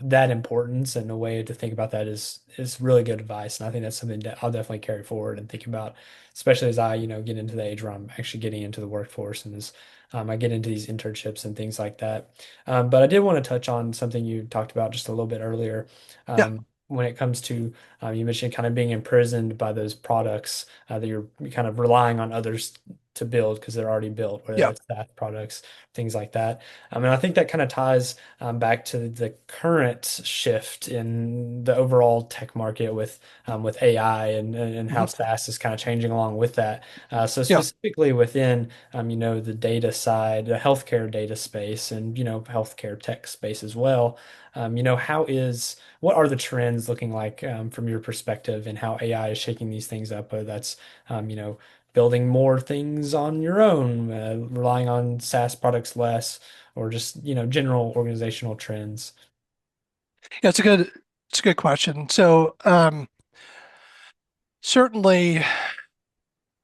that importance, and a way to think about that is really good advice. And I think that's something that I'll definitely carry forward and think about, especially as I, get into the age where I'm actually getting into the workforce, and as I get into these internships and things like that. But I did want to touch on something you talked about just a little bit earlier. Yeah. When it comes to, you mentioned kind of being imprisoned by those products that you're kind of relying on others to build because they're already built, whether Yeah. that's SaaS products, things like that. And I think that kind of ties back to the current shift in the overall tech market with AI, and how Mhm. SaaS is kind of changing along with that. So Yeah. specifically within the data side, the healthcare data space, and healthcare tech space as well. What are the trends looking like from your perspective, and how AI is shaking these things up? Whether that's building more things on your own, relying on SaaS products less, or just general organizational trends. Yeah, it's a good question. So certainly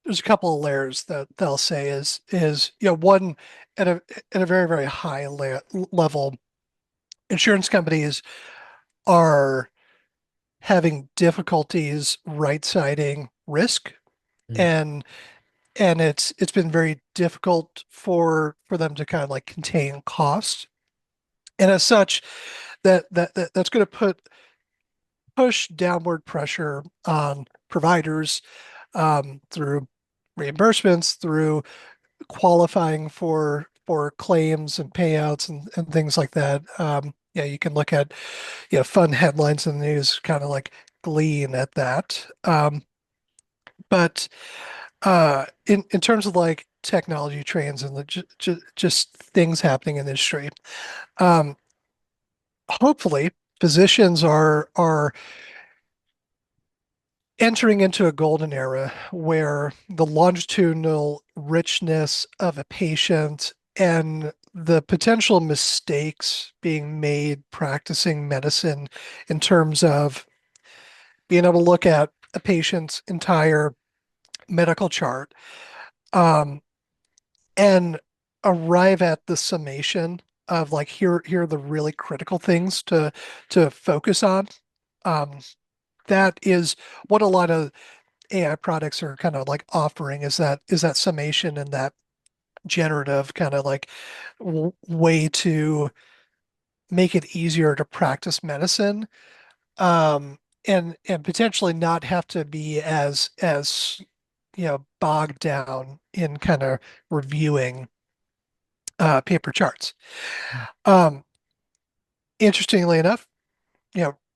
there's a couple of layers that they'll say is one at a very, very high level, insurance companies are having difficulties right-siding risk, Mm, and it's been very difficult for them to kind of like contain costs. And as such, that's going to push downward pressure on providers through reimbursements, through qualifying for claims and payouts and things like that. Yeah, you can look at fun headlines in the news, kind of like glean at that. But in terms of like technology trends and just things happening in the industry, um, hopefully physicians are entering into a golden era where the longitudinal richness of a patient and the potential mistakes being made practicing medicine in terms of being able to look at a patient's entire medical chart, um, and arrive at the summation of like here are the really critical things to focus on. Um, that is what a lot of AI products are kind of like offering, is that summation and that generative kind of like way to make it easier to practice medicine, and potentially not have to be as bogged down in kind of reviewing paper charts. Um, Interestingly enough,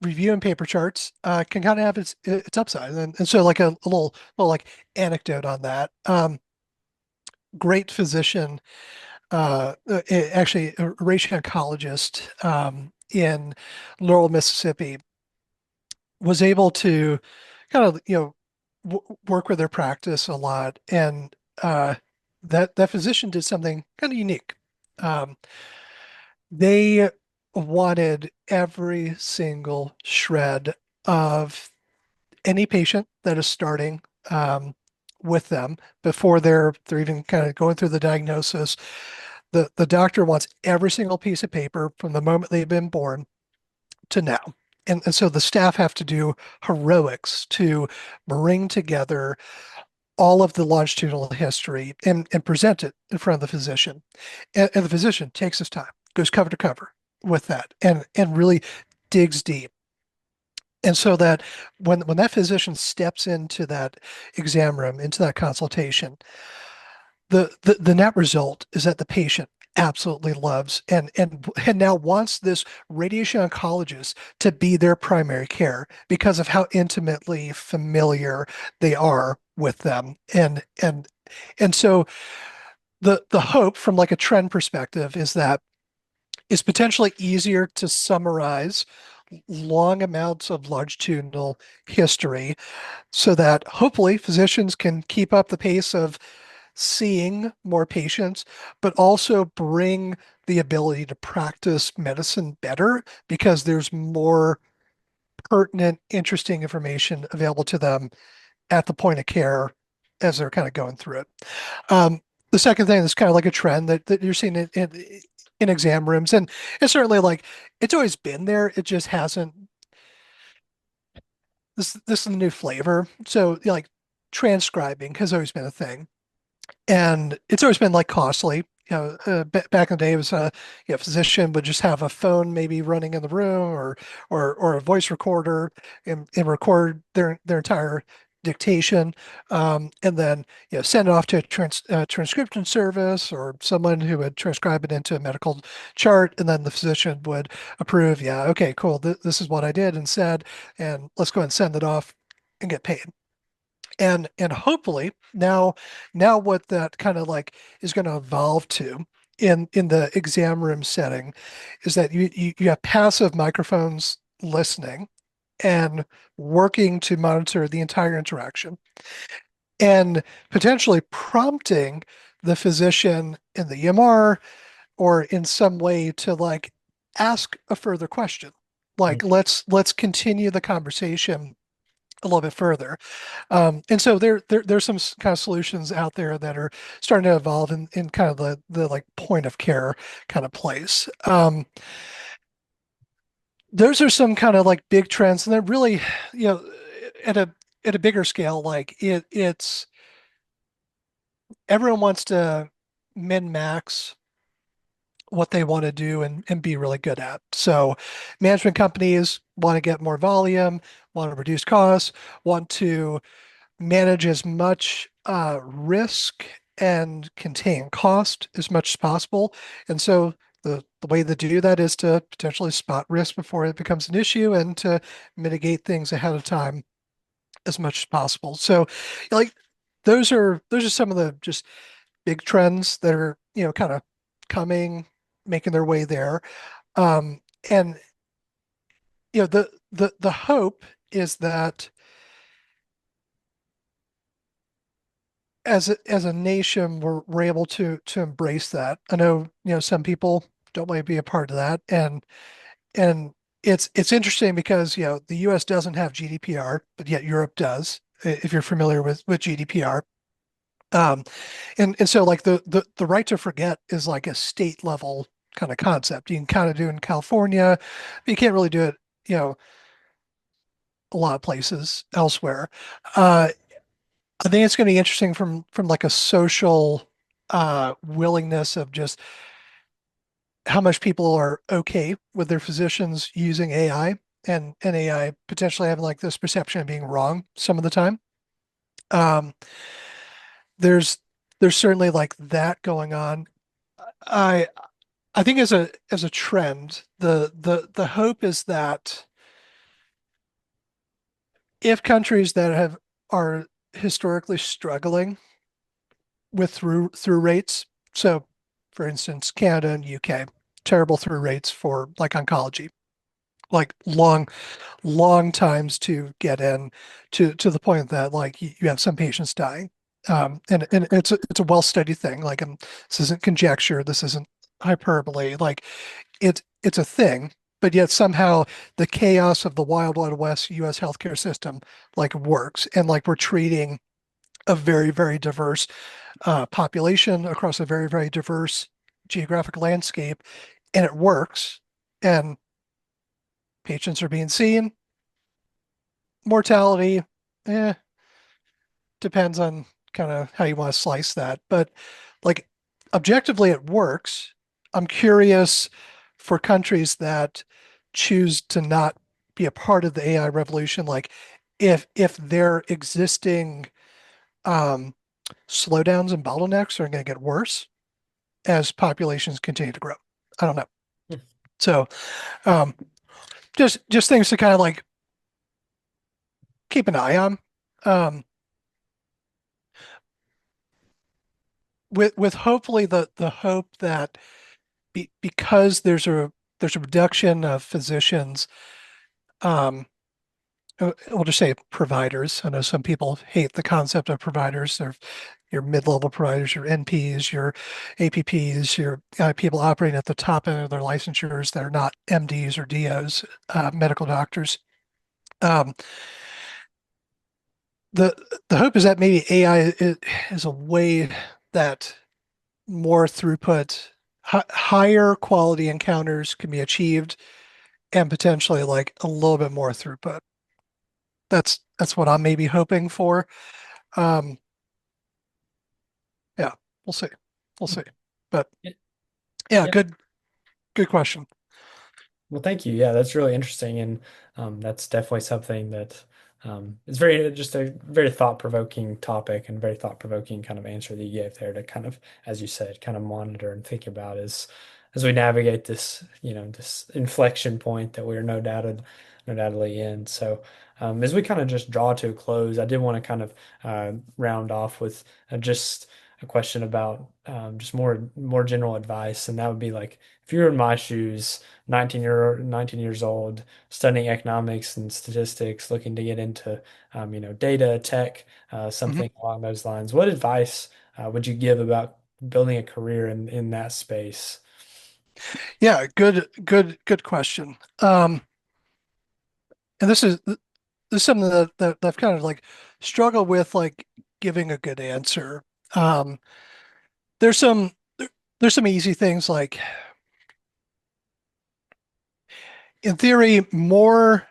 reviewing paper charts can kind of have its upside, and so like a little like anecdote on that. Great physician, actually a radiation oncologist in Laurel, Mississippi, was able to kind of work with their practice a lot, and that physician did something kind of unique. Um, they wanted every single shred of any patient that is starting with them before they're even kind of going through the diagnosis. The doctor wants every single piece of paper from the moment they've been born to now. And so the staff have to do heroics to bring together all of the longitudinal history and present it in front of the physician. And the physician takes his time, goes cover to cover with that, and really digs deep. And so that when that physician steps into that exam room, into that consultation, the net result is that the patient absolutely loves and now wants this radiation oncologist to be their primary care because of how intimately familiar they are with them. And so the hope from like a trend perspective is that it's potentially easier to summarize long amounts of longitudinal history so that hopefully physicians can keep up the pace of seeing more patients, but also bring the ability to practice medicine better because there's more pertinent, interesting information available to them at the point of care as they're kind of going through it. Um, the second thing is kind of like a trend that you're seeing in exam rooms, and it's certainly like it's always been there. It just hasn't. This is a new flavor. So like transcribing has always been a thing, and it's always been like costly. Back in the day, it was a physician would just have a phone maybe running in the room, or a voice recorder and record their entire dictation, and then send it off to a transcription service or someone who would transcribe it into a medical chart, and then the physician would approve. Yeah, okay, cool. This is what I did and said, and let's go ahead and send it off and get paid. And hopefully now what that kind of like is going to evolve to in the exam room setting is that you have passive microphones listening and working to monitor the entire interaction and potentially prompting the physician in the EMR or in some way to like ask a further question. Like let's continue the conversation a little bit further. And so there's some kind of solutions out there that are starting to evolve in kind of the like point of care kind of place. Those are some kind of like big trends, and they're really, you know, at a bigger scale, like it's everyone wants to min max what they want to do and be really good at. So management companies want to get more volume, want to reduce costs, want to manage as much risk and contain cost as much as possible. And so the way to do that is to potentially spot risk before it becomes an issue and to mitigate things ahead of time as much as possible. So like those are some of the just big trends that are, kind of coming, making their way there. And the hope is that as a nation, we're able to embrace that. I know, some people don't want to be a part of that, and it's interesting because the U.S. doesn't have GDPR, but yet Europe does. If you're familiar with GDPR, um, and so like the right to forget is like a state level kind of concept. You can kind of do it in California, but you can't really do it, a lot of places elsewhere. Uh, I think it's going to be interesting from like a social willingness of just how much people are okay with their physicians using AI and AI potentially having like this perception of being wrong some of the time. Um, there's there's certainly like that going on. I I think as a trend, the hope is that if countries that have are historically struggling with through rates. So, for instance, Canada and UK, terrible through rates for like oncology, like long times to get in to the point that like you have some patients dying. And it's a well-studied thing. Like this isn't conjecture, this isn't hyperbole. Like it's a thing, but yet somehow the chaos of the wild west US healthcare system like works. And like we're treating a very diverse population across a very diverse geographic landscape, and it works. And patients are being seen. Mortality, eh, depends on kind of how you want to slice that. But like objectively, it works. I'm curious for countries that choose to not be a part of the AI revolution, like if their existing um, slowdowns and bottlenecks are going to get worse as populations continue to grow. I don't know. So um, just things to kind of like keep an eye on. Um, with hopefully the hope that because there's a reduction of physicians, um, we'll just say providers. I know some people hate the concept of providers. They're your mid-level providers, your NPs, your APPs, your people operating at the top end of their licensures that are not MDs or DOs, medical doctors. Um, the the hope is that maybe AI is a way that more throughput, higher quality encounters can be achieved, and potentially like a little bit more throughput. That's what I'm maybe hoping for. Um, yeah, we'll see. We'll see. But Yeah. yeah, Yeah. good question. Well, thank you. Yeah, that's really interesting, and that's definitely something that is very just a very thought-provoking topic and very thought-provoking kind of answer that you gave there to kind of, as you said, kind of monitor and think about as we navigate this, this inflection point that we are no doubtedly in. So, as we kind of just draw to a close, I did want to kind of round off with just a question about just more general advice, and that would be like if you were in my shoes. 19 years old, studying economics and statistics, looking to get into, data, tech, Mhm. something along those lines. What advice would you give about building a career in that space? Yeah, good question. And this is something that I've kind of like struggled with like giving a good answer. Um, there's some there's some easy things like in theory more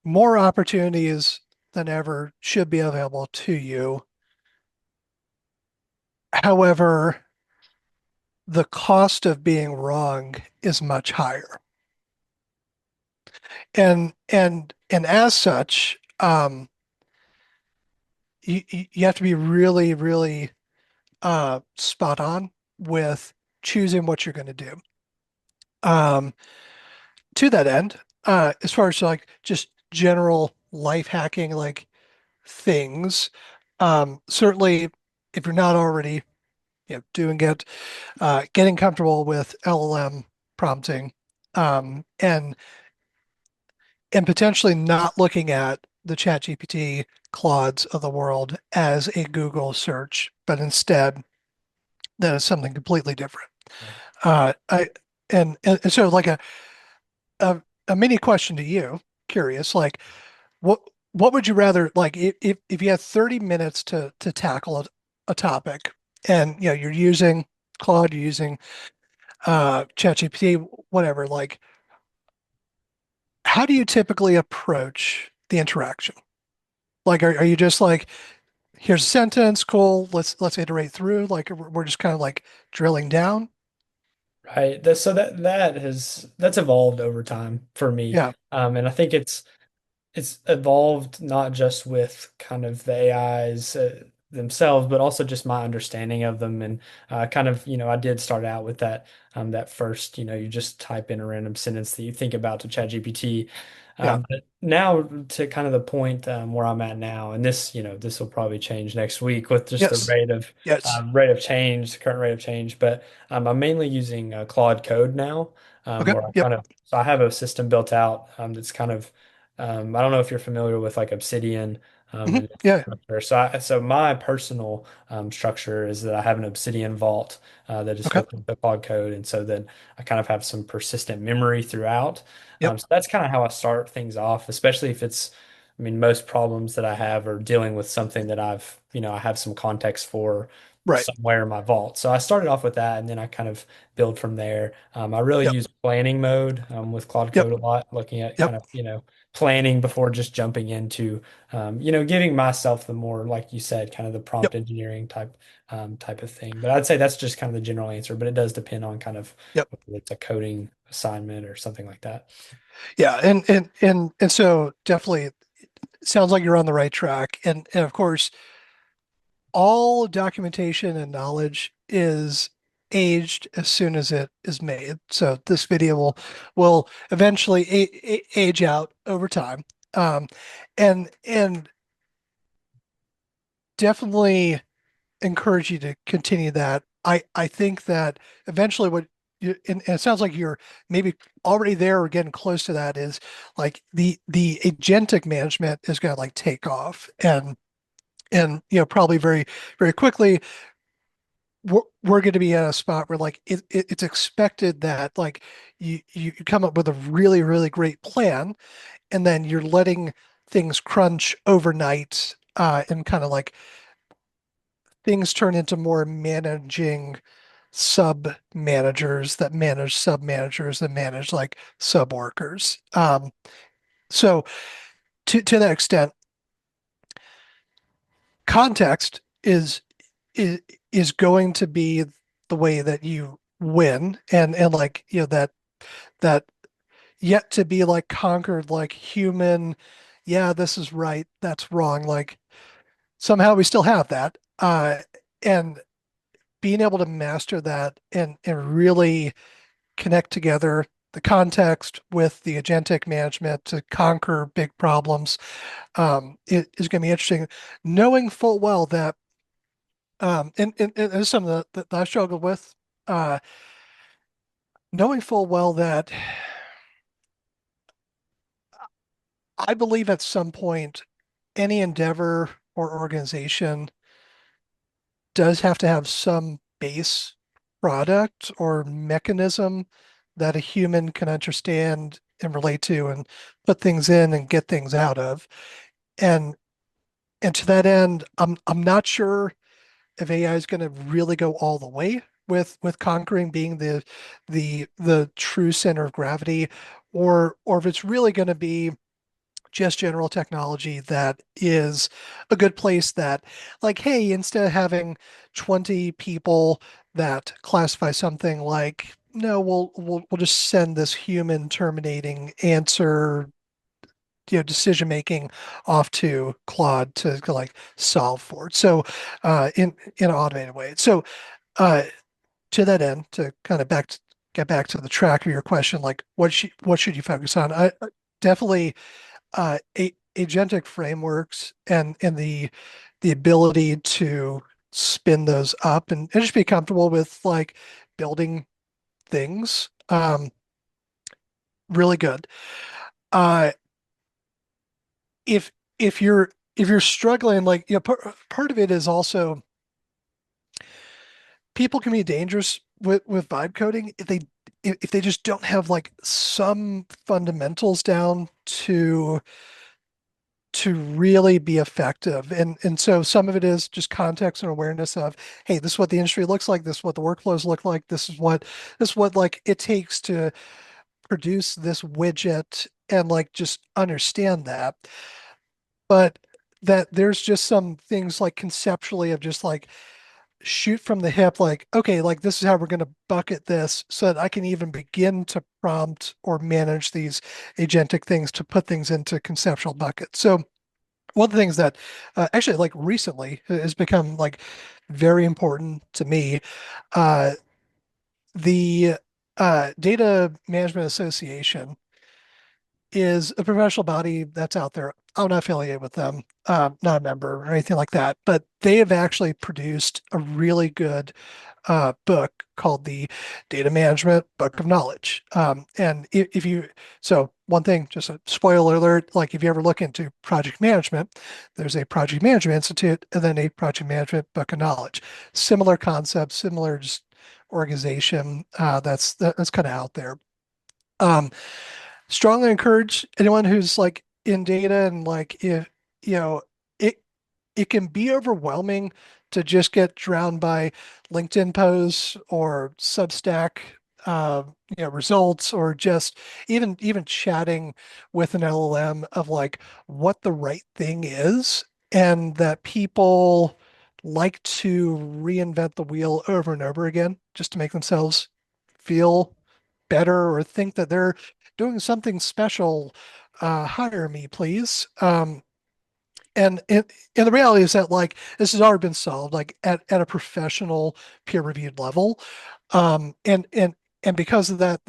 opportunities than ever should be available to you. However, the cost of being wrong is much higher. And as such, you have to be really spot on with choosing what you're going to do. Um, to that end, as far as like just general life hacking like things, certainly if you're not already doing it, getting comfortable with LLM prompting, and potentially not looking at the ChatGPT Claudes of the world as a Google search, but instead that is something completely different. I and so like a a mini question to you, curious, like what what would you rather like if you had 30 minutes to tackle a topic and you're using Claude, you're using ChatGPT, whatever, like how do you typically approach the interaction? Like are you just like here's a sentence, cool, let's iterate through, like we're just kind of like drilling down? Right. So that's evolved over time for me. Yeah, And I think it's evolved not just with kind of the AIs themselves, but also just my understanding of them. And kind of, I did start out with that first, you just type in a random sentence that you think about to ChatGPT. yeah. But now to kind of the point where I'm at now, and this will probably change next week with just the Yes. Yes. rate of change, the current rate of change. But I'm mainly using Claude Code now, Okay. where I Yep. kind of so I have a system built out that's kind of I don't know if you're familiar with like Obsidian and Yeah. infrastructure. So my personal structure is that I have an Obsidian vault that is Okay. hooked up to Cloud Code, and so then I kind of have some persistent memory throughout. Yep. So that's kind of how I start things off, especially if it's, I mean, most problems that I have are dealing with something that I have some context for Right. somewhere in my vault. So I started off with that, and then I kind of build from there. I really Yep. use planning mode with Cloud Yep. Code a lot, looking at Yep. kind of, planning before just jumping into, giving myself the more, like you said, kind of the Yep. prompt engineering type of thing. But I'd say that's just kind of the general answer, but it does depend on kind of Yep. whether it's a coding assignment or something like that. Yeah. And so definitely sounds like you're on the right track. And of course, all documentation and knowledge is aged as soon as it is made. So this video will eventually age out over time. Um, and definitely encourage you to continue that. I think that eventually what and it sounds like you're maybe already there or getting close to that is like the agentic management is going to like take off And probably very, very quickly, we're going to be at a spot where like it's expected that like you come up with a really, really great plan, and then you're letting things crunch overnight, and kind of like things turn into more managing sub managers that manage sub managers that manage like sub workers. So to that extent, context is is going to be the way that you win, and like that yet to be like conquered like human. Yeah, this is right, that's wrong. Like somehow we still have that, and being able to master that and really connect together the context with the agentic management to conquer big problems, it is going to be interesting, knowing full well that, and this is something that I struggled with, uh, knowing full well that I believe at some point any endeavor or organization does have to have some base product or mechanism that a human can understand and relate to and put things in and get things out of. And and to that end, I'm not sure if AI is going to really go all the way with conquering being the true center of gravity, or if it's really going to be just general technology that is a good place that, like, hey, instead of having 20 people that classify something, like, no, we'll just send this human terminating answer, decision making off to Claude to like solve for it. So in an automated way. So uh to that end, to kind of get back to the track of your question, like what should you focus on? I definitely agentic frameworks and the ability to spin those up and just be comfortable with like building things. Really good. Uh, if if you're struggling, like part of it is also people can be dangerous with vibe coding if they just don't have like some fundamentals down to really be effective. And so some of it is just context and awareness of, hey, this is what the industry looks like, this is what the workflows look like, this is what like it takes to produce this widget, and like just understand that. But that there's just some things like conceptually of just like shoot from the hip, like, okay, like this is how we're going to bucket this so that I can even begin to prompt or manage these agentic things to put things into conceptual buckets. So one of the things that actually like recently has become like very important to me, uh, the Data Management Association is a professional body that's out there. I'm not affiliated with them, not a member or anything like that, but they have actually produced a really good book called the Data Management Book of Knowledge. And if you, so one thing, just a spoiler alert, like if you ever look into project management, there's a Project Management Institute and then a Project Management Book of Knowledge. Similar concepts, similar just organization, that's kind of out there. Um, Strongly encourage anyone who's like in data, and like if you know it it can be overwhelming to just get drowned by LinkedIn posts or Substack results, or just even chatting with an LLM of like what the right thing is, and that people like to reinvent the wheel over and over again just to make themselves feel better or think that they're doing something special. Hire me, please. And the reality is that like this has already been solved like at a professional peer-reviewed level. And because of that,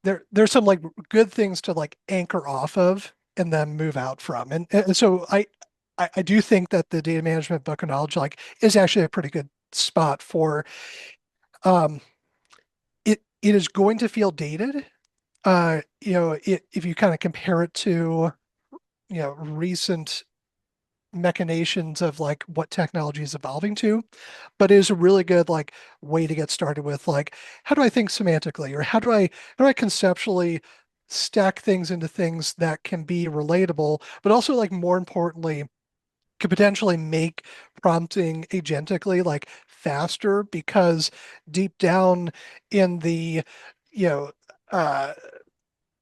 there's some like good things to like anchor off of and then move out from. And so I do think that the data management book of knowledge like is actually a pretty good spot for um it is going to feel dated. If you kind of compare it to recent machinations of like what technology is evolving to, but it is a really good like way to get started with like how do I think semantically, or how do I conceptually stack things into things that can be relatable, but also like more importantly could potentially make prompting agentically like faster because deep down in the you know uh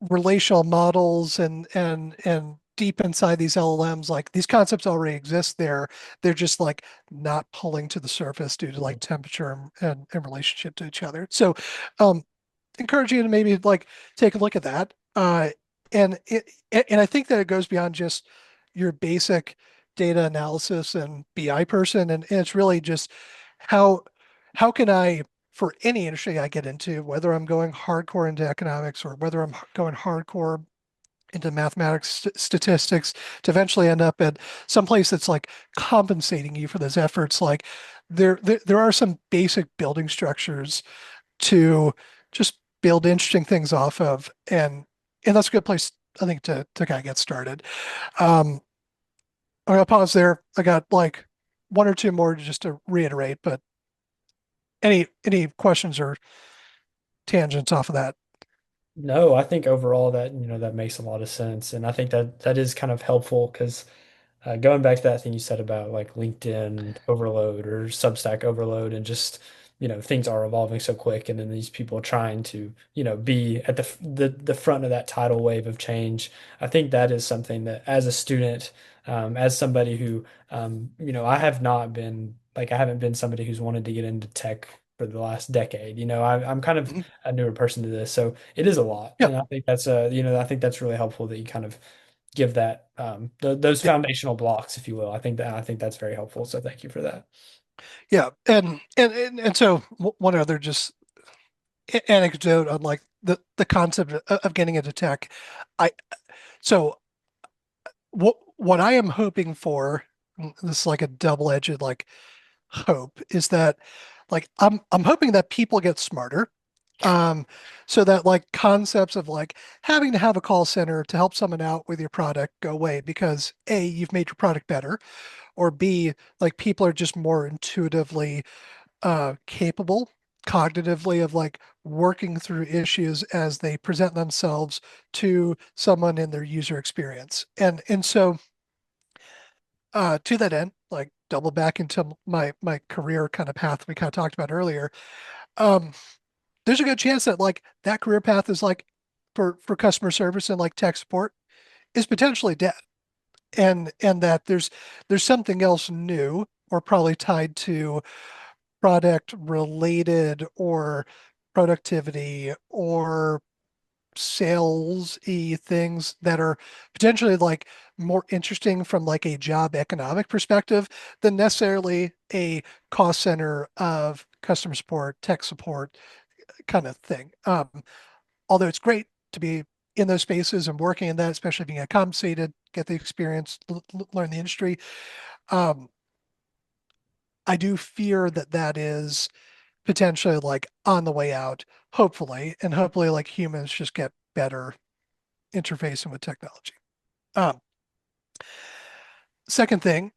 relational models and deep inside these LLMs, like these concepts already exist there. They're just like not pulling to the surface due to like Mhm. temperature and relationship to each other. So um encourage you to maybe like take a look at that. And I think that it goes beyond just your basic data analysis and BI person, and it's really just how how can I for any industry I get into, whether I'm going hardcore into economics or whether I'm going hardcore into mathematics, statistics, to eventually end up at some place that's like compensating you for those efforts. Like there are some basic building structures to just build interesting things off of, and that's a good place I think to kind of get started. Um, I'm gonna pause there. I got like one or two more just to reiterate, but any questions or tangents off of that? No, I think overall that, that makes a lot of sense. And I think that that is kind of helpful because going back to that thing you said about like LinkedIn overload or Substack overload, and just, things are evolving so quick, and then these people trying to, be at the front of that tidal wave of change. I think that is something that as a student, as somebody who, I have not been like I haven't been somebody who's wanted to get into tech for the last decade. I'm kind of Mhm. a newer person to this, so it is a lot, Yeah, and I think I think that's really helpful that you kind of give that those yeah, foundational blocks, if you will. I think that's very helpful. So thank you for that. yeah. And so one other just anecdote on like the concept of getting into tech. I so what I am hoping for, this is like a double-edged like hope, is that like I'm hoping that people get smarter. Um, so that like concepts of like having to have a call center to help someone out with your product go away because A, you've made your product better, or B, like people are just more intuitively capable cognitively of like working through issues as they present themselves to someone in their user experience. And so to that end, like double back into my career kind of path we kind of talked about earlier, um, there's a good chance that like that career path is like for customer service and like tech support is potentially dead. And that there's something else new or probably tied to product related or productivity or sales-y things that are potentially like more interesting from like a job economic perspective than necessarily a cost center of customer support, tech support kind of thing. Although it's great to be in those spaces and working in that, especially being compensated, get the experience, learn the industry. Um, I do fear that that is potentially like on the way out, hopefully, and hopefully like humans just get better interfacing with technology. Um, Second thing,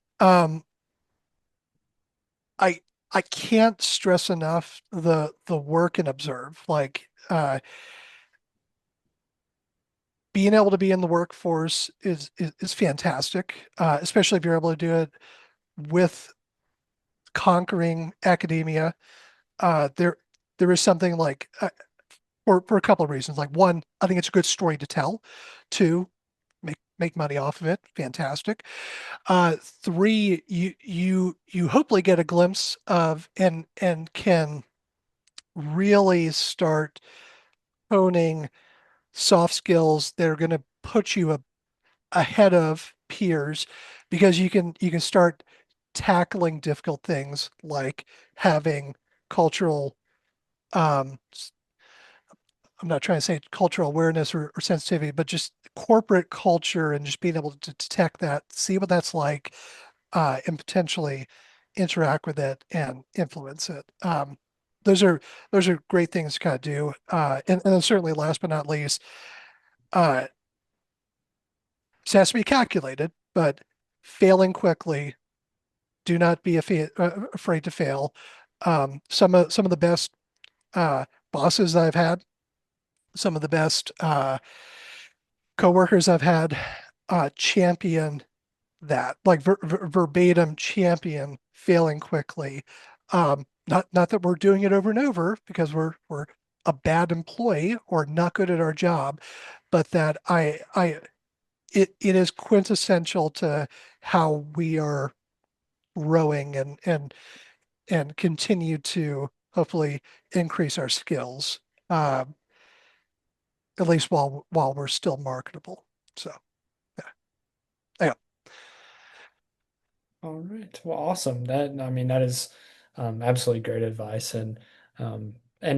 I I can't stress enough the work and observe. Like being able to be in the workforce is fantastic, especially if you're able to do it with conquering academia. There is something like for a couple of reasons. Like one, I think it's a good story to tell. Two, make money off of it. Fantastic. Three, you hopefully get a glimpse of and can really start honing soft skills that are going to put you ahead of peers because you can start tackling difficult things like having cultural um, I'm not trying to say cultural awareness or sensitivity, but just corporate culture and just being able to detect that, see what that's like, and potentially interact with it and influence it. Those are those are great things to kind of do. And then certainly last but not least, this has to be calculated, but failing quickly. Do not be afraid to fail. Some of the best bosses I've had, some of the best coworkers I've had, champion that, like verbatim champion failing quickly. Not that we're doing it over and over because we're a bad employee or not good at our job, but that it is quintessential to how we are growing and continue to hopefully increase our skills, uh, at least while we're still marketable. So yeah, yeah, All right. Well, awesome. I mean, that is absolutely great advice, and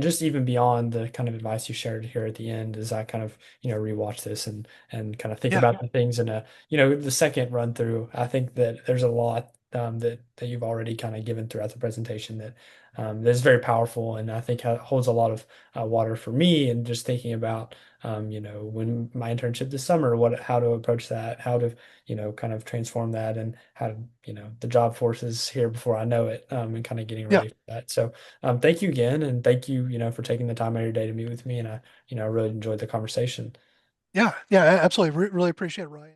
just even beyond the kind of advice you shared here at the end, as I kind of rewatch this and kind of think yeah, about the things in a the second run through. I think that there's a lot that you've already kind of given throughout the presentation that is very powerful, and I think holds a lot of water for me, and just thinking about when my internship this summer, what how to approach that, how to kind of transform that and how to, the job force is here before I know it, and kind of getting yeah, ready for that. So, thank you again. And thank you, for taking the time out of your day to meet with me. And I really enjoyed the conversation. yeah, yeah. Absolutely. Really appreciate it, Ryan.